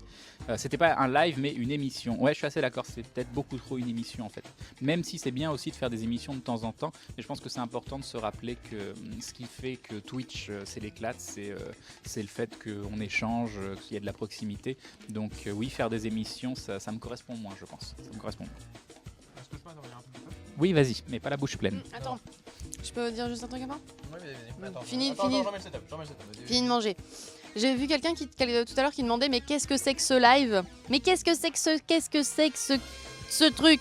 C'était pas un live, mais une émission. Ouais, je suis assez d'accord, c'est peut-être beaucoup trop une émission en fait. Même si c'est bien aussi de faire des émissions de temps en temps, mais je pense que c'est important de se rappeler que ce qui fait que Twitch, c'est l'éclate, c'est le fait qu'on échange, qu'il y ait de la proximité. Donc oui, faire des émissions, ça me correspond moins, je pense. Ça me correspond moins. Oui, vas-y, mais pas la bouche pleine. Attends, je peux dire juste un truc avant ? Ouais, vas-y. Attends, Fini j'en mets le setup. Vas-y. Fini de manger. J'ai vu quelqu'un tout à l'heure qui demandait mais qu'est-ce que c'est que ce live ? Mais qu'est-ce que c'est que ce truc ?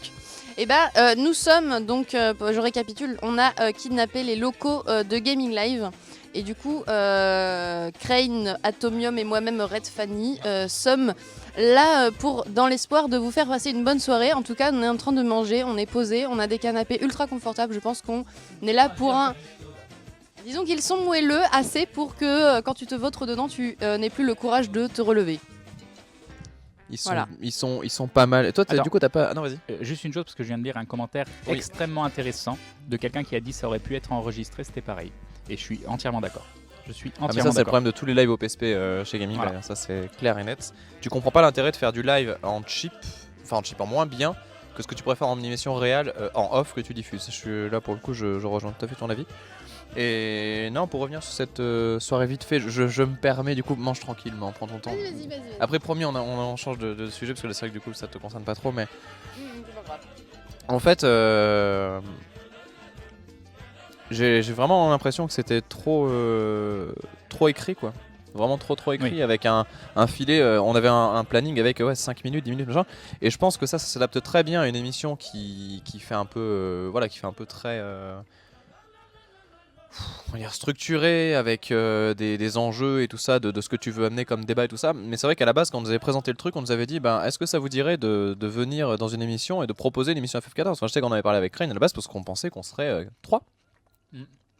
Eh ben, nous sommes donc, je récapitule, on a kidnappé les locaux de Gaming Live. Et du coup, Crane, Atomium et moi-même, Red Fanny, sommes là dans l'espoir de vous faire passer une bonne soirée. En tout cas, on est en train de manger, on est posé, on a des canapés ultra confortables. Je pense qu'on est là pour un... Disons qu'ils sont moelleux assez pour que quand tu te vautres dedans, tu n'aies plus le courage de te relever. Ils Voilà. sont pas mal. Et toi, Attends. du coup, t'as pas. Ah non, vas-y. Juste une chose, parce que je viens de lire un commentaire Oui. extrêmement intéressant de quelqu'un qui a dit ça aurait pu être enregistré, c'était pareil. Et je suis entièrement d'accord. Je suis Ah, mais ça, entièrement c'est le d'accord. problème de tous les lives au PSP chez Gaming. Voilà. Live, ça, c'est clair et net. Tu comprends pas l'intérêt de faire du live en cheap, en moins bien que ce que tu pourrais faire en animation réelle en off que tu diffuses. Je suis là pour le coup, je rejoins tout à fait ton avis. Et non, pour revenir sur cette soirée vite fait, je me permets, du coup, mange tranquillement, prends ton temps. Vas-y. Après, promis, on change de sujet parce que c'est vrai que du coup, ça te concerne pas trop, mais. C'est pas grave. En fait, j'ai vraiment l'impression que c'était trop écrit, quoi. Vraiment trop écrit, Oui. avec un filet. On avait un planning avec 5 minutes, 10 minutes, machin. Et je pense que ça s'adapte très bien à une émission qui fait un peu, qui fait un peu très on va dire structuré, avec des enjeux et tout ça, de ce que tu veux amener comme débat et tout ça. Mais c'est vrai qu'à la base, quand on nous avait présenté le truc, on nous avait dit est-ce que ça vous dirait de venir dans une émission et de proposer une émission FF14 ? Enfin, je sais qu'on avait parlé avec Crane à la base parce qu'on pensait qu'on serait 3.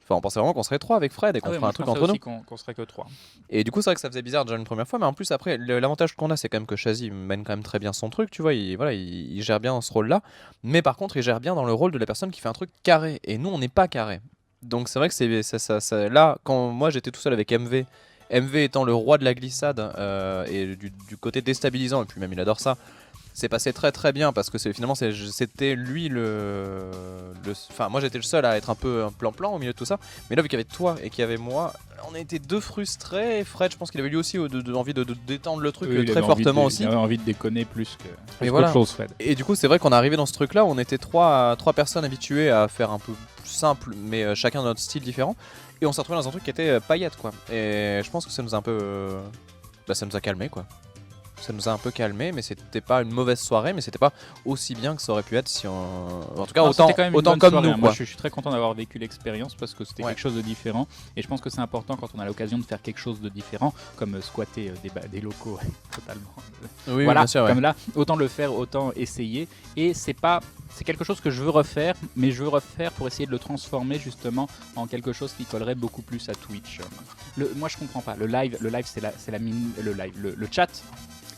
Enfin, on pensait vraiment qu'on serait 3 avec Fred et qu'on ferait un truc entre nous. Qu'on serait que 3. Et du coup, c'est vrai que ça faisait bizarre déjà une première fois, mais en plus, après, l'avantage qu'on a, c'est quand même que Shazzy mène quand même très bien son truc, tu vois, il gère bien dans ce rôle-là. Mais par contre, il gère bien dans le rôle de la personne qui fait un truc carré. Et nous, on n'est pas carré. Donc c'est vrai que c'est ça, là, quand moi j'étais tout seul avec MV étant le roi de la glissade et du côté déstabilisant, et puis même il adore ça, c'est passé très bien parce que finalement c'était lui enfin moi j'étais le seul à être un peu un plan-plan au milieu de tout ça, mais là vu qu'il y avait toi et qu'il y avait moi, on a été deux frustrés. Et Fred, je pense qu'il avait lui aussi envie de détendre le truc très fortement aussi. Il avait envie de déconner plus Mais voilà. qu'autre chose, Fred. Et du coup c'est vrai qu'on est arrivé dans ce truc là, on était trois personnes habituées à faire un peu simple, mais chacun de notre style différent, et on s'est retrouvé dans un truc qui était paillette, quoi. Et je pense que ça nous a un peu ça nous a calmé, quoi. Ça nous a un peu calmé, mais c'était pas une mauvaise soirée, mais c'était pas aussi bien que ça aurait pu être si on... En tout cas, Non, autant c'était quand même une comme bonne soirée, nous, hein. quoi. Moi, je suis très content d'avoir vécu l'expérience parce que c'était quelque chose de différent. Et je pense que c'est important quand on a l'occasion de faire quelque chose de différent, comme squatter des locaux totalement. Oui, voilà, bien sûr, ouais. comme là, autant le faire, autant essayer. Et c'est quelque chose que je veux refaire, mais je veux refaire pour essayer de le transformer justement en quelque chose qui collerait beaucoup plus à Twitch. Moi, je comprends pas. Le live, c'est la mine. Le chat.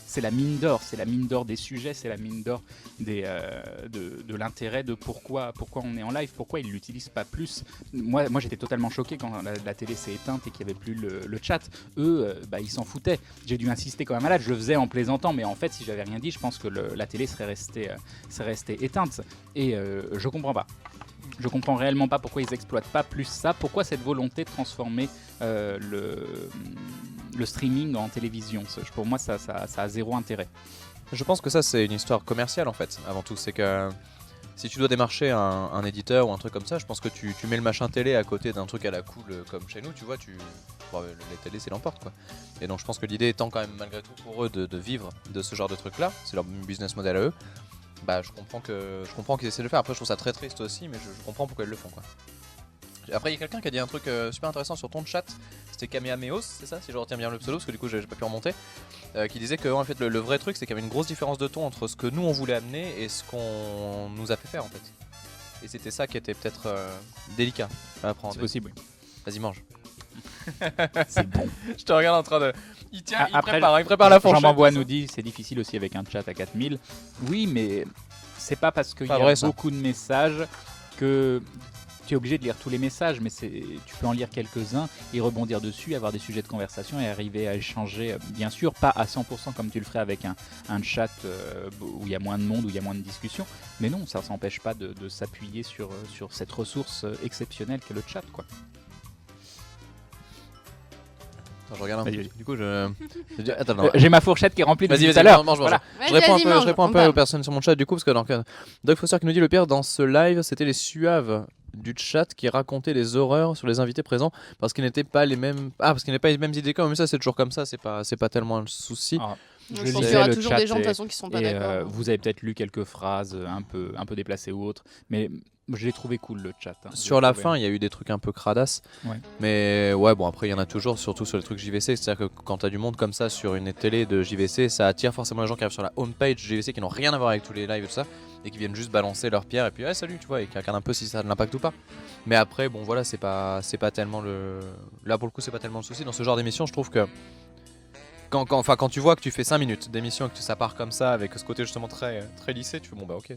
C'est la mine d'or des sujets, c'est la mine d'or de l'intérêt de pourquoi on est en live, pourquoi ils ne l'utilisent pas plus. Moi j'étais totalement choqué quand la télé s'est éteinte et qu'il n'y avait plus le chat. Eux, ils s'en foutaient. J'ai dû insister quand même à là, je le faisais en plaisantant, mais en fait si j'avais rien dit, je pense que la télé serait restée éteinte. Et je comprends pas. Je comprends réellement pas pourquoi ils exploitent pas plus ça, pourquoi cette volonté de transformer le streaming en télévision. Pour moi, ça a zéro intérêt. Je pense que ça, c'est une histoire commerciale, en fait, avant tout. C'est que si tu dois démarcher un éditeur ou un truc comme ça, je pense que tu mets le machin télé à côté d'un truc à la cool comme chez nous, tu vois, les télés, c'est l'emporte, quoi. Et donc, je pense que l'idée étant quand même, malgré tout, pour eux de vivre de ce genre de truc-là, c'est leur business model à eux, je comprends qu'ils essaient de le faire. Après, je trouve ça très triste aussi, mais je comprends pourquoi ils le font, quoi. Après, il y a quelqu'un qui a dit un truc super intéressant sur ton chat, c'était Kamehameos, c'est ça, si je retiens bien le pseudo, parce que du coup j'ai pas pu remonter, qui disait que en fait le vrai truc c'est qu'il y avait une grosse différence de ton entre ce que nous on voulait amener et ce qu'on nous a fait faire, en fait. Et c'était ça qui était peut-être délicat à apprendre. C'est possible, oui. Vas-y, mange. C'est bon. Je te regarde en train de... Il Après, prépare la fourchette. Jean-Bambois nous dit c'est difficile aussi avec un chat à 4000. Oui, mais c'est pas parce qu'il y a beaucoup de messages que tu es obligé de lire tous les messages, mais tu peux en lire quelques-uns et rebondir dessus, avoir des sujets de conversation et arriver à échanger, bien sûr, pas à 100% comme tu le ferais avec un chat où il y a moins de monde, où il y a moins de discussion, mais non, ça ne s'empêche pas de s'appuyer sur cette ressource exceptionnelle qu'est le chat, quoi. Attends, je regarde un peu. Vas-y. Du coup, Attends, non. J'ai ma fourchette qui est remplie depuis Vas-y, tout à l'heure. mange. Voilà. Je réponds un peu aux personnes sur mon chat du coup, parce que donc, Doug Foster qui nous dit le pire dans ce live, c'était les suaves du chat qui racontaient les horreurs sur les invités présents parce qu'ils n'étaient pas les mêmes. parce qu'ils n'avaient pas les mêmes idées comme mais ça c'est toujours comme ça, c'est pas tellement le souci. Je pense qu'il y aura toujours des gens de toute façon qui sont pas d'accord. Vous avez peut-être lu quelques phrases un peu déplacées ou autres, mais je l'ai trouvé cool le chat. Sur la fin, il y a eu des trucs un peu cradasse. Ouais. Mais ouais, bon, après, il y en a toujours, surtout sur les trucs JVC. C'est-à-dire que quand t'as du monde comme ça sur une télé de JVC, ça attire forcément les gens qui arrivent sur la homepage JVC qui n'ont rien à voir avec tous les lives et tout ça, et qui viennent juste balancer leur pierre et puis, salut, tu vois, et qui regardent un peu si ça a de l'impact ou pas. Mais après, bon, voilà, c'est pas tellement le. Là, pour le coup, c'est pas tellement le souci. Dans ce genre d'émission, je trouve que. Quand tu vois que tu fais 5 minutes d'émission et que ça part comme ça, avec ce côté justement très lissé, tu fais bon, bah, ok,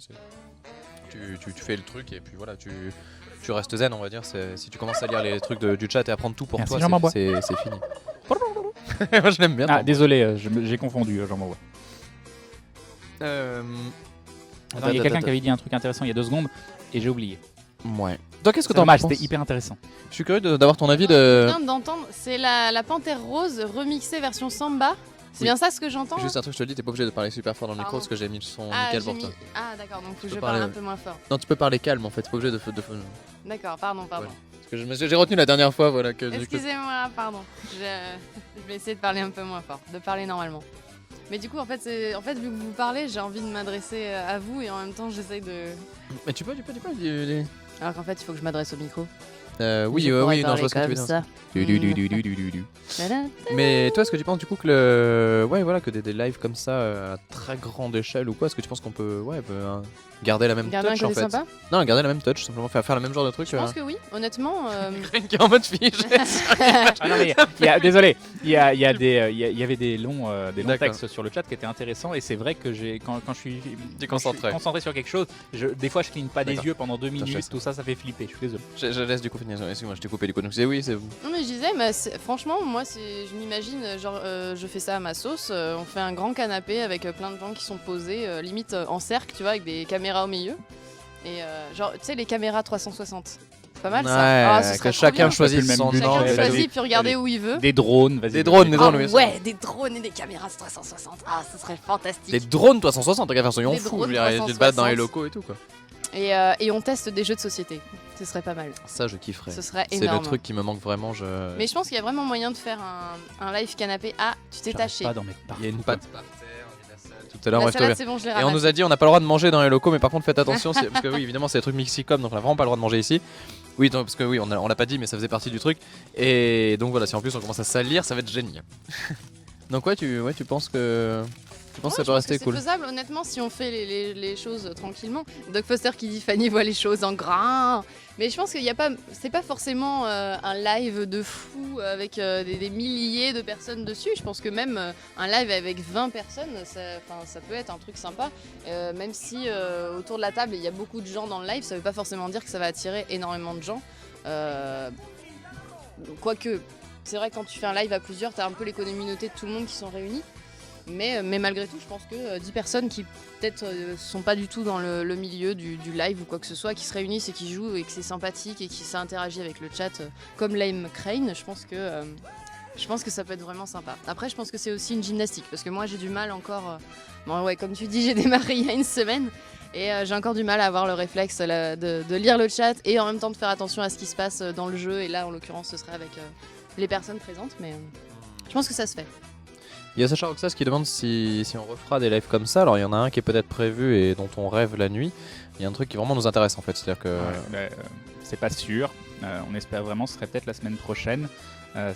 tu fais le truc et puis voilà, tu restes zen, on va dire. Si tu commences à lire les trucs du chat et à prendre tout pour Merci, toi, c'est fini. Moi je l'aime bien. Désolé, j'ai confondu, Jean-Marie. Il y a quelqu'un qui avait dit un truc intéressant il y a 2 secondes et j'ai oublié. Ouais. Toi, qu'est-ce que t'en dommage, penses ? c'était hyper intéressant. Je suis curieux d'avoir ton avis de. Je viens d'entendre, c'est la Panthère Rose remixée version samba. C'est bien ça ce que j'entends? Juste un truc, je te le dis, t'es pas obligé de parler super fort dans le micro parce que j'ai mis le son nickel pour toi. Ah d'accord, donc Tu je peux parle parler, un peu moins fort. Non, tu peux parler calme en fait, t'es pas obligé de. D'accord, pardon. Voilà. Parce que j'ai retenu la dernière fois, voilà. Excusez-moi, pardon. Je vais essayer de parler un peu moins fort, de parler normalement. Mais du coup, en fait, vu que vous parlez, j'ai envie de m'adresser à vous et en même temps, j'essaye de. Mais tu peux. Alors qu'en fait, il faut que je m'adresse au micro. Oui, non, je vois ce que tu veux dire. Mais toi, est-ce que tu penses du coup que que des lives comme ça à très grande échelle ou quoi, est-ce que tu penses qu'on peut garder la même touch en fait? Sympa. Non, garder la même touch, simplement faire le même genre de truc. Je pense que oui, honnêtement. Qui est en mode fige. Non, mais désolé, il y avait des longs textes sur le chat qui étaient intéressants et c'est vrai que quand je suis concentré sur quelque chose, des fois je cligne pas des yeux pendant 2 minutes, tout ça fait flipper. Je suis désolé. Je laisse du coup finir. Excuse-moi, je t'ai coupé du coup. Donc c'est oui, c'est vous. Non mais je disais, franchement, moi je m'imagine genre je fais ça à ma sauce. On fait un grand canapé avec plein de gens qui sont posés, limite en cercle, tu vois, avec des caméras au milieu. Et genre, tu sais, les caméras 360. C'est pas mal ça. Que chacun choisisse son Chacun choisit puis regarder où il veut. Des drones, vas-y. Des drones, ouais, des drones et des caméras 360. Ah, ce serait fantastique. Des drones 360, regarde, soyons fous. Tu te bats dans les locaux et tout quoi. Et on teste des jeux de société. Ce serait pas mal. Ça, je kifferais. Ce serait énorme. C'est le truc qui me manque vraiment. Mais je pense qu'il y a vraiment moyen de faire un live canapé. Ah, tu t'es taché. Il y a une patte par terre. Tout à l'heure, la salade, c'est bon, je l'ai et on nous a dit on n'a pas le droit de manger dans les locaux, mais par contre faites attention parce que oui, évidemment c'est des trucs mixicom, donc on n'a vraiment pas le droit de manger ici. Oui, parce que oui, on l'a pas dit, mais ça faisait partie du truc. Et donc voilà, si en plus on commence à salir, ça va être génial. Donc tu penses que ça peut rester cool. C'est faisable, honnêtement, si on fait les choses tranquillement. Doug Foster qui dit Fanny voit les choses en grand. Mais je pense qu'il y a pas, c'est pas forcément un live de fou avec des milliers de personnes dessus. Je pense que même un live avec 20 personnes, ça peut être un truc sympa. Même si autour de la table il y a beaucoup de gens dans le live, ça veut pas forcément dire que ça va attirer énormément de gens. Quoique, c'est vrai que quand tu fais un live à plusieurs, t'as un peu les communautés de tout le monde qui sont réunies. Mais malgré tout, je pense que 10 personnes qui peut-être sont pas du tout dans le milieu du live ou quoi que ce soit, qui se réunissent et qui jouent et que c'est sympathique et qui s'interagit avec le chat comme Lame Crane, je pense que ça peut être vraiment sympa. Après, je pense que c'est aussi une gymnastique parce que moi j'ai du mal encore. Comme tu dis, j'ai démarré il y a une semaine et j'ai encore du mal à avoir le réflexe de lire le chat et en même temps de faire attention à ce qui se passe dans le jeu. Et là, en l'occurrence, ce serait avec les personnes présentes, mais je pense que ça se fait. Il y a Sacha Roxas qui demande si on refera des lives comme ça. Alors il y en a un qui est peut-être prévu et dont on rêve la nuit. Il y a un truc qui vraiment nous intéresse en fait. C'est-à-dire que c'est pas sûr. On espère vraiment, ce serait peut-être la semaine prochaine.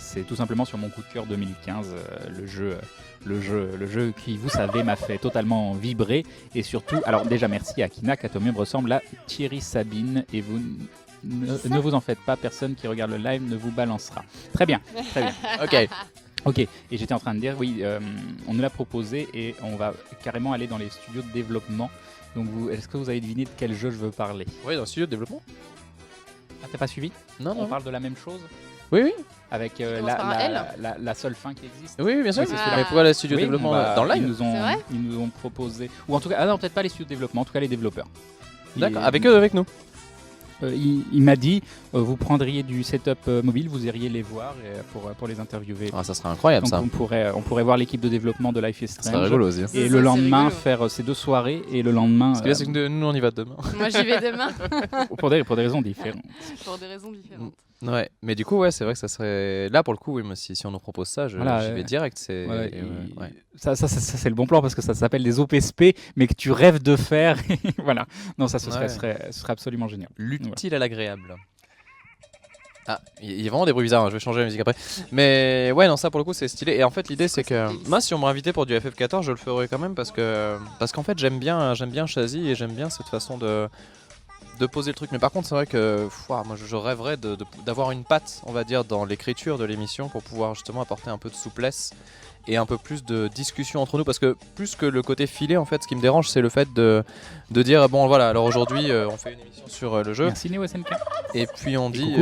C'est tout simplement sur mon coup de cœur 2015, le jeu qui, vous savez, m'a fait totalement vibrer. Et surtout, alors déjà merci à Kina, Katomé ressemble à Thierry Sabine et vous... Ne vous en faites pas, personne qui regarde le live ne vous balancera. Très bien. Ok, et j'étais en train de dire, oui, on nous l'a proposé et on va carrément aller dans les studios de développement. Donc, est-ce que vous avez deviné de quel jeu je veux parler? Oui, dans le studio de développement. Ah, t'as pas suivi? Non. On parle de la même chose? Oui. Avec la seule fin qui existe. Oui, bien sûr. Oui, mais pourquoi les studios de développement dans le live? Ils nous ont proposé, ou en tout cas, non, peut-être pas les studios de développement, en tout cas les développeurs. D'accord, avec eux, avec nous. il m'a dit vous prendriez du setup mobile, vous iriez les voir pour les interviewer. Ah, ça serait incroyable. Donc ça. on pourrait voir l'équipe de développement de Life is Ça serait Strange. rigolo aussi. Et Ça, le c'est lendemain rigolo. faire ces 2 soirées et le lendemain Ce qu'il y a, c'est que nous on y va demain. Moi, j'y vais demain pour des raisons différentes. pour des raisons différentes. Ouais, mais du coup, ouais, c'est vrai que ça serait. Là, pour le coup, oui, moi, si on nous propose ça, j'y vais direct. C'est... Voilà, ouais. Ça, c'est le bon plan parce que ça s'appelle des OPSP, mais que tu rêves de faire. Voilà. Non, ça ce serait absolument génial. L'utile à l'agréable. Ah, il y a vraiment des bruits bizarres, hein, je vais changer la musique après. Mais ouais, non, ça pour le coup c'est stylé. Et en fait, l'idée c'est que moi, si on me invitait pour du FF14, je le ferais quand même parce qu'en fait, j'aime bien Shazzy et j'aime bien cette façon de poser le truc. Mais par contre, c'est vrai que moi je rêverais d'avoir une patte, on va dire, dans l'écriture de l'émission pour pouvoir justement apporter un peu de souplesse et un peu plus de discussion entre nous, parce que plus que le côté filé, en fait, ce qui me dérange, c'est le fait de dire bon voilà, alors aujourd'hui on fait une émission sur le jeu. Merci Neo SNK. Et puis on dit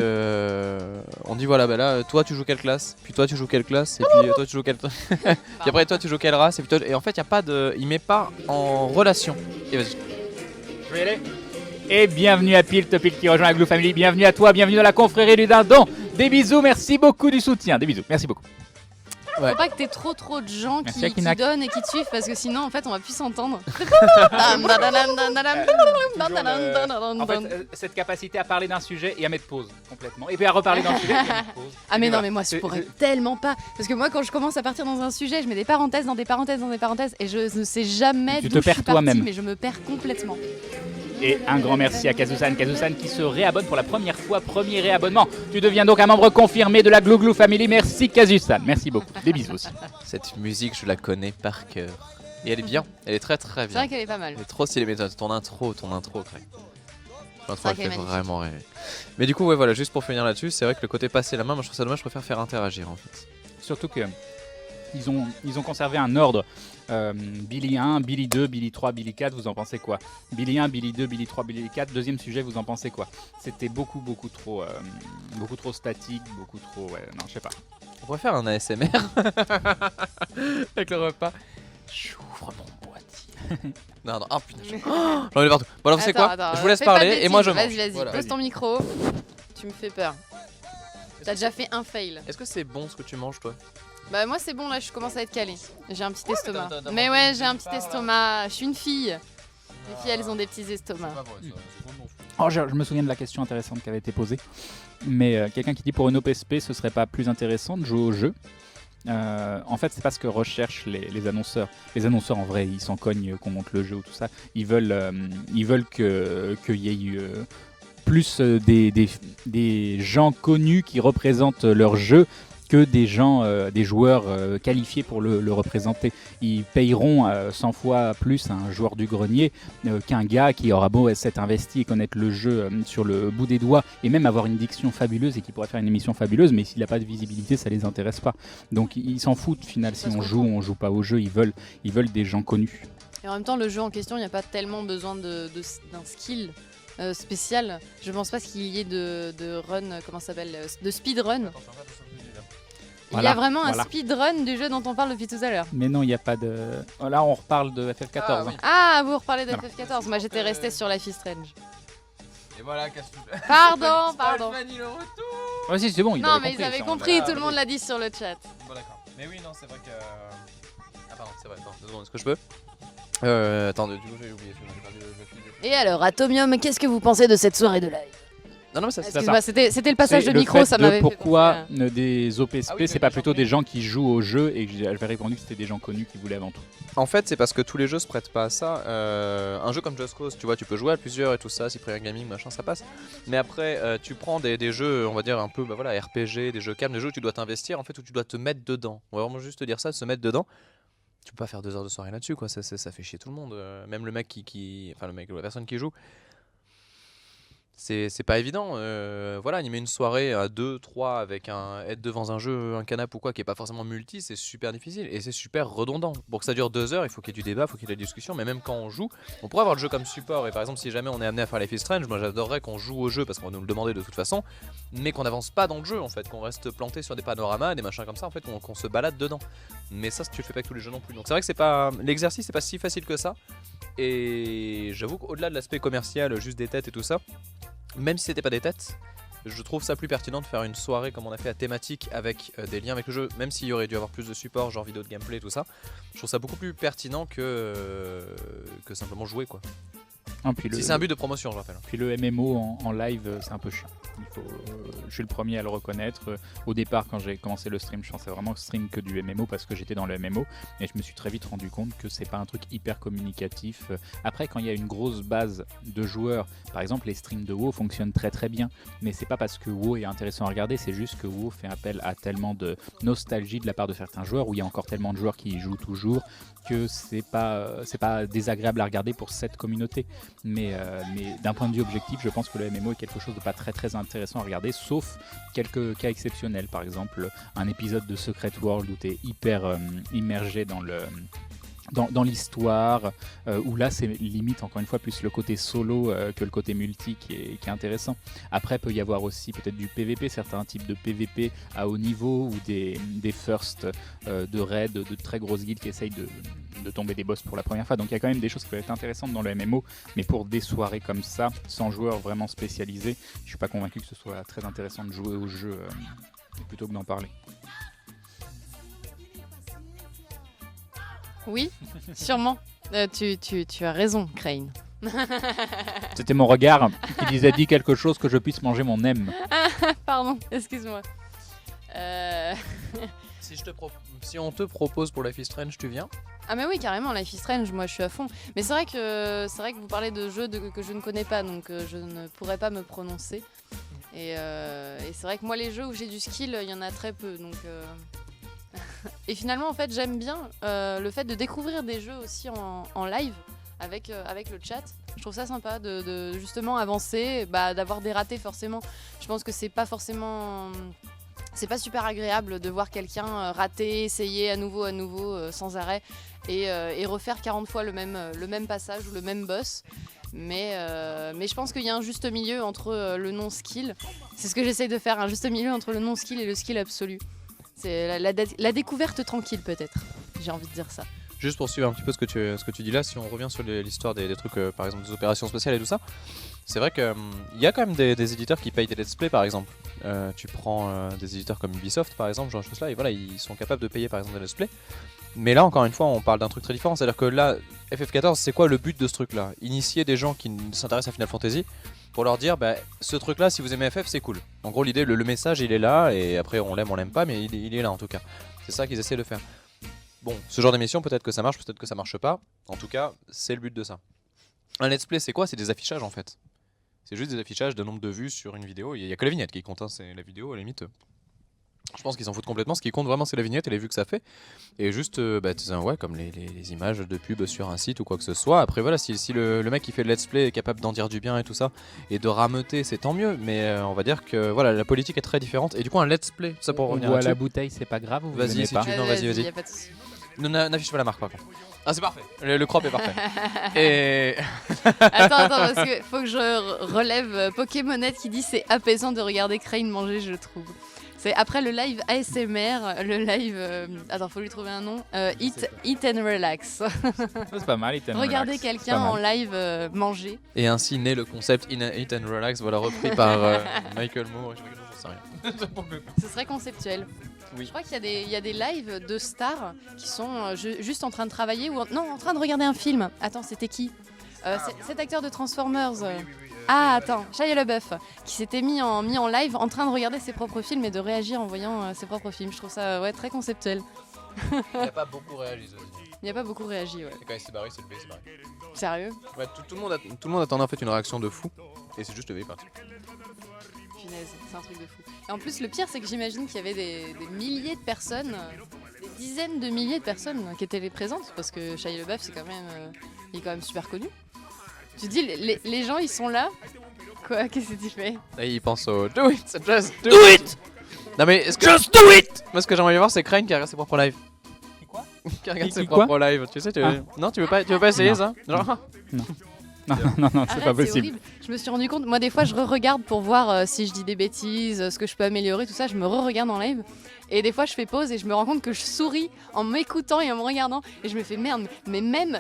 voilà, bah là toi tu joues quelle classe, puis toi tu joues quelle classe, et puis toi tu joues quelle puis après toi tu joues quelle race, et puis toi... et en fait il y a pas de, il met pas en relation. Et vas-y. Je vais y aller. Et bienvenue à Pile Topil qui rejoint la Glue Family. Bienvenue à toi, bienvenue dans la confrérie du Dindon. Des bisous, merci beaucoup du soutien. Des bisous, merci beaucoup. Faut pas que t'aies trop de gens Merci à qui Kinak. donnent et qui te suivent parce que sinon en fait on va plus s'entendre. En fait, cette capacité à parler d'un sujet et à mettre pause complètement. Et puis à reparler d'un sujet et à mettre pause. Ah mais Et non voilà. mais moi je pourrais tellement pas parce que moi quand je commence à partir dans un sujet je mets des parenthèses dans des parenthèses dans des parenthèses et je ne sais jamais Tu d'où te je perds suis partie, toi-même. mais je me perds complètement. Et un grand merci à Kazusan qui se réabonne pour la première fois, premier réabonnement. Tu deviens donc un membre confirmé de la Glue Glue Family. Merci Kazusan, merci beaucoup. Des bisous aussi. Cette musique je la connais par cœur. Et elle est bien, elle est très très C'est bien. vrai qu'elle est pas mal. Elle est trop stylée, mais ton intro, Craig. Ton intro, vrai elle qu'elle est fait magnifique. vraiment rêver. Mais du coup, ouais, voilà, juste pour finir là-dessus, c'est vrai que le côté passer la main, moi je trouve ça dommage, je préfère faire interagir en fait. Surtout que ils ont conservé un ordre. Billy 1, Billy 2, Billy 3, Billy 4, vous en pensez quoi? Billy 1, Billy 2, Billy 3, Billy 4, deuxième sujet, vous en pensez quoi? C'était beaucoup trop statique, beaucoup trop... Ouais, non, je sais pas. On pourrait faire un ASMR avec le repas. J'ouvre mon boîtier. non, oh putain, j'en ai partout. Bon, alors vous savez quoi? Je vous laisse fais pas de parler et moi je bêtises. mange. Vas-y, Voilà. pose ton micro. Tu me fais peur. T'as déjà fait un fail. Est-ce que c'est bon ce que tu manges toi? Bah moi c'est bon là, je commence à être calée. J'ai un petit estomac. t'as Mais mangé ouais, j'ai un petit estomac. Je suis une fille. Les filles elles ont des petits estomacs. Oh, je me souviens de la question intéressante qui avait été posée. Mais quelqu'un qui dit pour une OPSP, ce serait pas plus intéressant de jouer au jeu? En fait, c'est pas ce que recherchent les annonceurs. Les annonceurs, en vrai, ils s'en cognent qu'on monte le jeu ou tout ça. Ils veulent qu'il y ait plus des gens connus qui représentent leur jeu que des gens, des joueurs qualifiés pour le représenter. Ils payeront 100 fois plus un joueur du grenier qu'un gars qui aura beau s'être investi et connaître le jeu sur le bout des doigts et même avoir une diction fabuleuse et qui pourrait faire une émission fabuleuse, mais s'il n'a pas de visibilité, ça les intéresse pas. Donc ils s'en foutent au final si on joue ou on joue pas au jeu. Ils veulent des gens connus. Et en même temps, le jeu en question, il n'y a pas tellement besoin d'un skill spécial. Je pense pas qu'il y ait de run, comment ça s'appelle, de speedrun. Il y a vraiment un speedrun du jeu dont on parle depuis tout à l'heure. Mais non, il n'y a pas de... Là, on reparle de FF14. Ah, oui. Ah, vous reparlez de Voilà. FF14. Moi, j'étais restée sur Life is Strange. Et voilà, casse-tout. Pardon. Ouais, si, c'est bon, Non, mais ils avaient compris. Tout le monde l'a dit sur le chat. Bon, d'accord. Mais oui, non, c'est vrai que. Ah, pardon, c'est vrai. Attends, 2 secondes, est-ce que je peux attends, du coup, j'ai oublié. Et alors, Atomium, qu'est-ce que vous pensez de cette soirée de live? Non, mais ça, Excuse-moi, c'était le passage de le micro, fait ça de m'avait fait pourquoi penser des OPSP, Ah oui, c'est mais pas des plutôt gens des gens qui jouent au jeu et que j'avais répondu que c'était des gens connus qui voulaient avant tout. En fait, c'est parce que tous les jeux se prêtent pas à ça. Un jeu comme Just Cause, tu vois, tu peux jouer à plusieurs et tout ça, Cyprien Gaming, machin, ça passe. Mais après, tu prends des jeux, on va dire un peu, bah voilà, RPG, des jeux calmes, des jeux où tu dois t'investir, en fait, où tu dois te mettre dedans. On va vraiment juste te dire ça, se mettre dedans. Tu peux pas faire 2 heures de soirée là-dessus, quoi. Ça fait chier tout le monde. Même le mec enfin le mec, la personne qui joue. C'est pas évident. Voilà, animer une soirée à 2, 3 avec être devant un jeu, un canapé ou quoi qui est pas forcément multi, c'est super difficile et c'est super redondant. Pour que ça dure 2 heures, il faut qu'il y ait du débat, il faut qu'il y ait de la discussion. Mais même quand on joue, on pourrait avoir le jeu comme support. Et par exemple, si jamais on est amené à faire Life is Strange, moi j'adorerais qu'on joue au jeu parce qu'on va nous le demander de toute façon, mais qu'on n'avance pas dans le jeu en fait, qu'on reste planté sur des panoramas, des machins comme ça en fait, qu'on se balade dedans. Mais ça, tu le fais pas avec tous les jeux non plus. Donc c'est vrai que c'est pas l'exercice, c'est pas si facile que ça. Et j'avoue qu'au-delà de l'aspect commercial, juste des têtes et tout ça. même si c'était pas des têtes, je trouve ça plus pertinent de faire une soirée comme on a fait à thématique avec des liens avec le jeu, même s'il y aurait dû avoir plus de support, genre vidéo de gameplay et tout ça. Je trouve ça beaucoup plus pertinent que simplement jouer quoi. Si c'est un but de promotion, je rappelle. Puis le MMO en live, c'est un peu chiant. Je suis le premier à le reconnaître. Au départ, quand j'ai commencé le stream, je pensais vraiment stream que du MMO parce que j'étais dans le MMO. Et je me suis très vite rendu compte que c'est pas un truc hyper communicatif. Après, quand il y a une grosse base de joueurs, par exemple, les streams de WoW fonctionnent très très bien. Mais c'est pas parce que WoW est intéressant à regarder, c'est juste que WoW fait appel à tellement de nostalgie de la part de certains joueurs, où il y a encore tellement de joueurs qui y jouent toujours, que c'est pas désagréable à regarder pour cette communauté. Mais d'un point de vue objectif, je pense que le MMO est quelque chose de pas très très intéressant à regarder, sauf quelques cas exceptionnels. Par exemple, un épisode de Secret World où tu es hyper immergé dans l'histoire, où là c'est limite encore une fois plus le côté solo que le côté multi qui est intéressant. Après peut y avoir aussi peut-être du PVP, certains types de PVP à haut niveau ou des firsts de raid, de très grosses guildes qui essayent de tomber des boss pour la première fois. Donc il y a quand même des choses qui peuvent être intéressantes dans le MMO, mais pour des soirées comme ça, sans joueurs vraiment spécialisés, je suis pas convaincu que ce soit très intéressant de jouer au jeu plutôt que d'en parler. Oui, sûrement. Tu as raison, Crane. C'était mon regard qui disait « dis quelque chose que je puisse manger mon M ». Pardon, excuse-moi. Si on te propose pour Life is Strange, tu viens? Ah mais oui, carrément, Life is Strange, moi je suis à fond. Mais c'est vrai que vous parlez de jeux que je ne connais pas, donc je ne pourrais pas me prononcer. Et c'est vrai que moi les jeux où j'ai du skill, il y en a très peu, donc... Et finalement, en fait, j'aime bien le fait de découvrir des jeux aussi en live avec le chat. Je trouve ça sympa de justement avancer, d'avoir des ratés forcément. Je pense que c'est pas forcément... C'est pas super agréable de voir quelqu'un rater, essayer à nouveau sans arrêt et refaire 40 fois le même passage ou le même boss. Mais je pense qu'il y a un juste milieu entre le non-skill. C'est ce que j'essaye de faire, un juste milieu entre le non-skill et le skill absolu. C'est la découverte tranquille peut-être, j'ai envie de dire ça. Juste pour suivre un petit peu ce que tu dis là, si on revient sur l'histoire des trucs, par exemple des opérations spéciales et tout ça, c'est vrai qu'il y a quand même des éditeurs qui payent des let's play par exemple. Tu prends des éditeurs comme Ubisoft par exemple, genre là, et voilà, ils sont capables de payer par exemple des let's play. Mais là encore une fois on parle d'un truc très différent, c'est à dire que là FF14 c'est quoi le but de ce truc là? Initier des gens qui s'intéressent à Final Fantasy pour leur dire ce truc là si vous aimez FF c'est cool. En gros l'idée, le message il est là et après on l'aime pas mais il est là en tout cas. C'est ça qu'ils essaient de faire. Bon, ce genre d'émission peut-être que ça marche, peut-être que ça marche pas. En tout cas c'est le but de ça. Un let's play c'est quoi? C'est des affichages en fait. C'est juste des affichages de nombre de vues sur une vidéo. Il n'y a que la vignette qui compte, hein. C'est la vidéo à la limite. Je pense qu'ils s'en foutent complètement. Ce qui compte vraiment, c'est la vignette et les vues que ça fait. Et juste, comme les images de pub sur un site ou quoi que ce soit. Après, voilà, si le mec qui fait le let's play est capable d'en dire du bien et tout ça, et de rameuter, c'est tant mieux. Mais on va dire que voilà, la politique est très différente. Et du coup, un let's play, ça pour revenir là-dessus. À la bouteille, c'est pas grave. Vas-y, si pas. tu non, vas-y. Y a pas de souci. N'affiche pas la marque, par contre. Ah, c'est parfait. Le crop est parfait. Et Attends, parce que faut que je relève Pokémonette qui dit c'est apaisant de regarder Crane manger, je trouve. C'est après le live ASMR, le live... attends, faut lui trouver un nom. Eat and Relax. C'est pas mal, Eat and Relax. Regardez quelqu'un en live manger. Et ainsi naît le concept Eat and Relax, voilà, repris par Michael Moore. Je sais rien. Ce serait conceptuel. Oui. Je crois qu'il y a des lives de stars qui sont juste en train de travailler ou en train de regarder un film. Attends, c'était qui cet acteur de Transformers. Ah, attends, Shia LaBeouf, qui s'était mis en live en train de regarder ses propres films et de réagir en voyant ses propres films. Je trouve ça très conceptuel. Il n'y a pas beaucoup réagi. Il n'y a pas beaucoup réagi, ouais. Et quand il s'est barré, c'est le B, c'est barré. Sérieux? Ouais, tout le monde attendait en fait une réaction de fou. Et c'est juste le B parti. Punaise, c'est un truc de fou. Et en plus, le pire, c'est que j'imagine qu'il y avait des milliers de personnes, des dizaines de milliers de personnes qui étaient présentes, parce que Shia LaBeouf, il est quand même super connu. Tu dis, les gens, ils sont là. Quoi? Qu'est-ce que tu fais? Et ils pensent au do it, just do it. Non mais just do it. Moi, ce que j'aimerais voir, c'est Crane qui regarde ses propres lives. Quoi? Qui regarde ses propres lives. Tu sais, non, tu veux pas essayer ça? Genre... Non, c'est pas possible. Horrible. Je me suis rendu compte, moi des fois je re-regarde pour voir si je dis des bêtises, ce que je peux améliorer, tout ça, je me re-regarde en live Et des fois, je fais pause et je me rends compte que je souris en m'écoutant et en me regardant. Et je me fais merde, mais même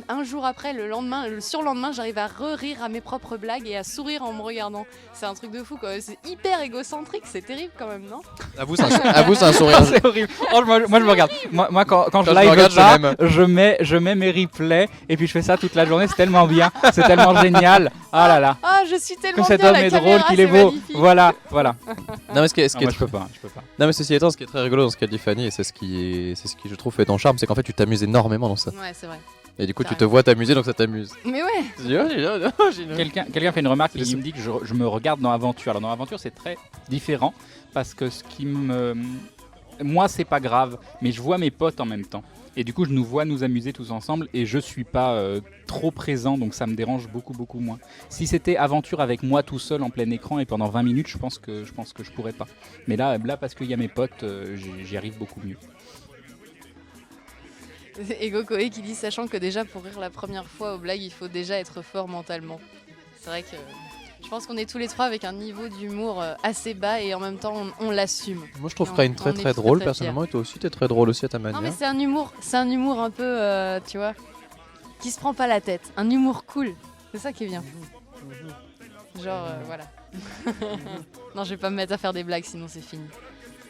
un jour après, le surlendemain, j'arrive à rire à mes propres blagues et à sourire en me regardant. C'est un truc de fou, quoi. C'est hyper égocentrique, c'est terrible quand même, non? À vous, c'est un sourire. C'est horrible. Oh, moi, je me regarde. Moi quand je je live regarde, ça, je l'aime. je mets mes replays et puis je fais ça toute la journée. C'est tellement bien, c'est tellement génial. Ah là là. Ah, je suis tellement Que cet bien, homme la est caméra, drôle, qu'il est c'est beau. magnifique. Voilà. Non, mais ce qui est Non, moi, je peux pas. Non, mais ceci étant, ce qui est très rigolo dans ce qu'a dit Fanny, et c'est ce qui je trouve fait ton charme, c'est qu'en fait tu t'amuses énormément dans ça. Ouais, c'est vrai. Et du coup tu te Carrément. vois t'amuser, donc ça t'amuse. Mais ouais. Tu dis, oh, j'ai une- Quelqu'un fait une remarque, il me dit que je me regarde dans Aventure. Alors dans Aventure, c'est très différent parce que moi, c'est pas grave, mais je vois mes potes en même temps. Et du coup, je nous vois nous amuser tous ensemble et je suis pas trop présent, donc ça me dérange beaucoup moins. Si c'était Aventure avec moi tout seul en plein écran et pendant 20 minutes, je pense que je pourrais pas. Mais là parce qu'il y a mes potes, j'y arrive beaucoup mieux. Et Gokoé qui dit, sachant que déjà pour rire la première fois aux blagues, il faut déjà être fort mentalement. C'est vrai que je pense qu'on est tous les trois avec un niveau d'humour assez bas et en même temps on l'assume. Moi je trouve On- Krain on très est très très, drôle très personnellement, et toi aussi t'es très drôle aussi à ta Non mais manière. c'est un humour un peu, tu vois, qui se prend pas la tête. Un humour cool. C'est ça qui est bien. Genre, voilà. Non, je vais pas me mettre à faire des blagues sinon c'est fini.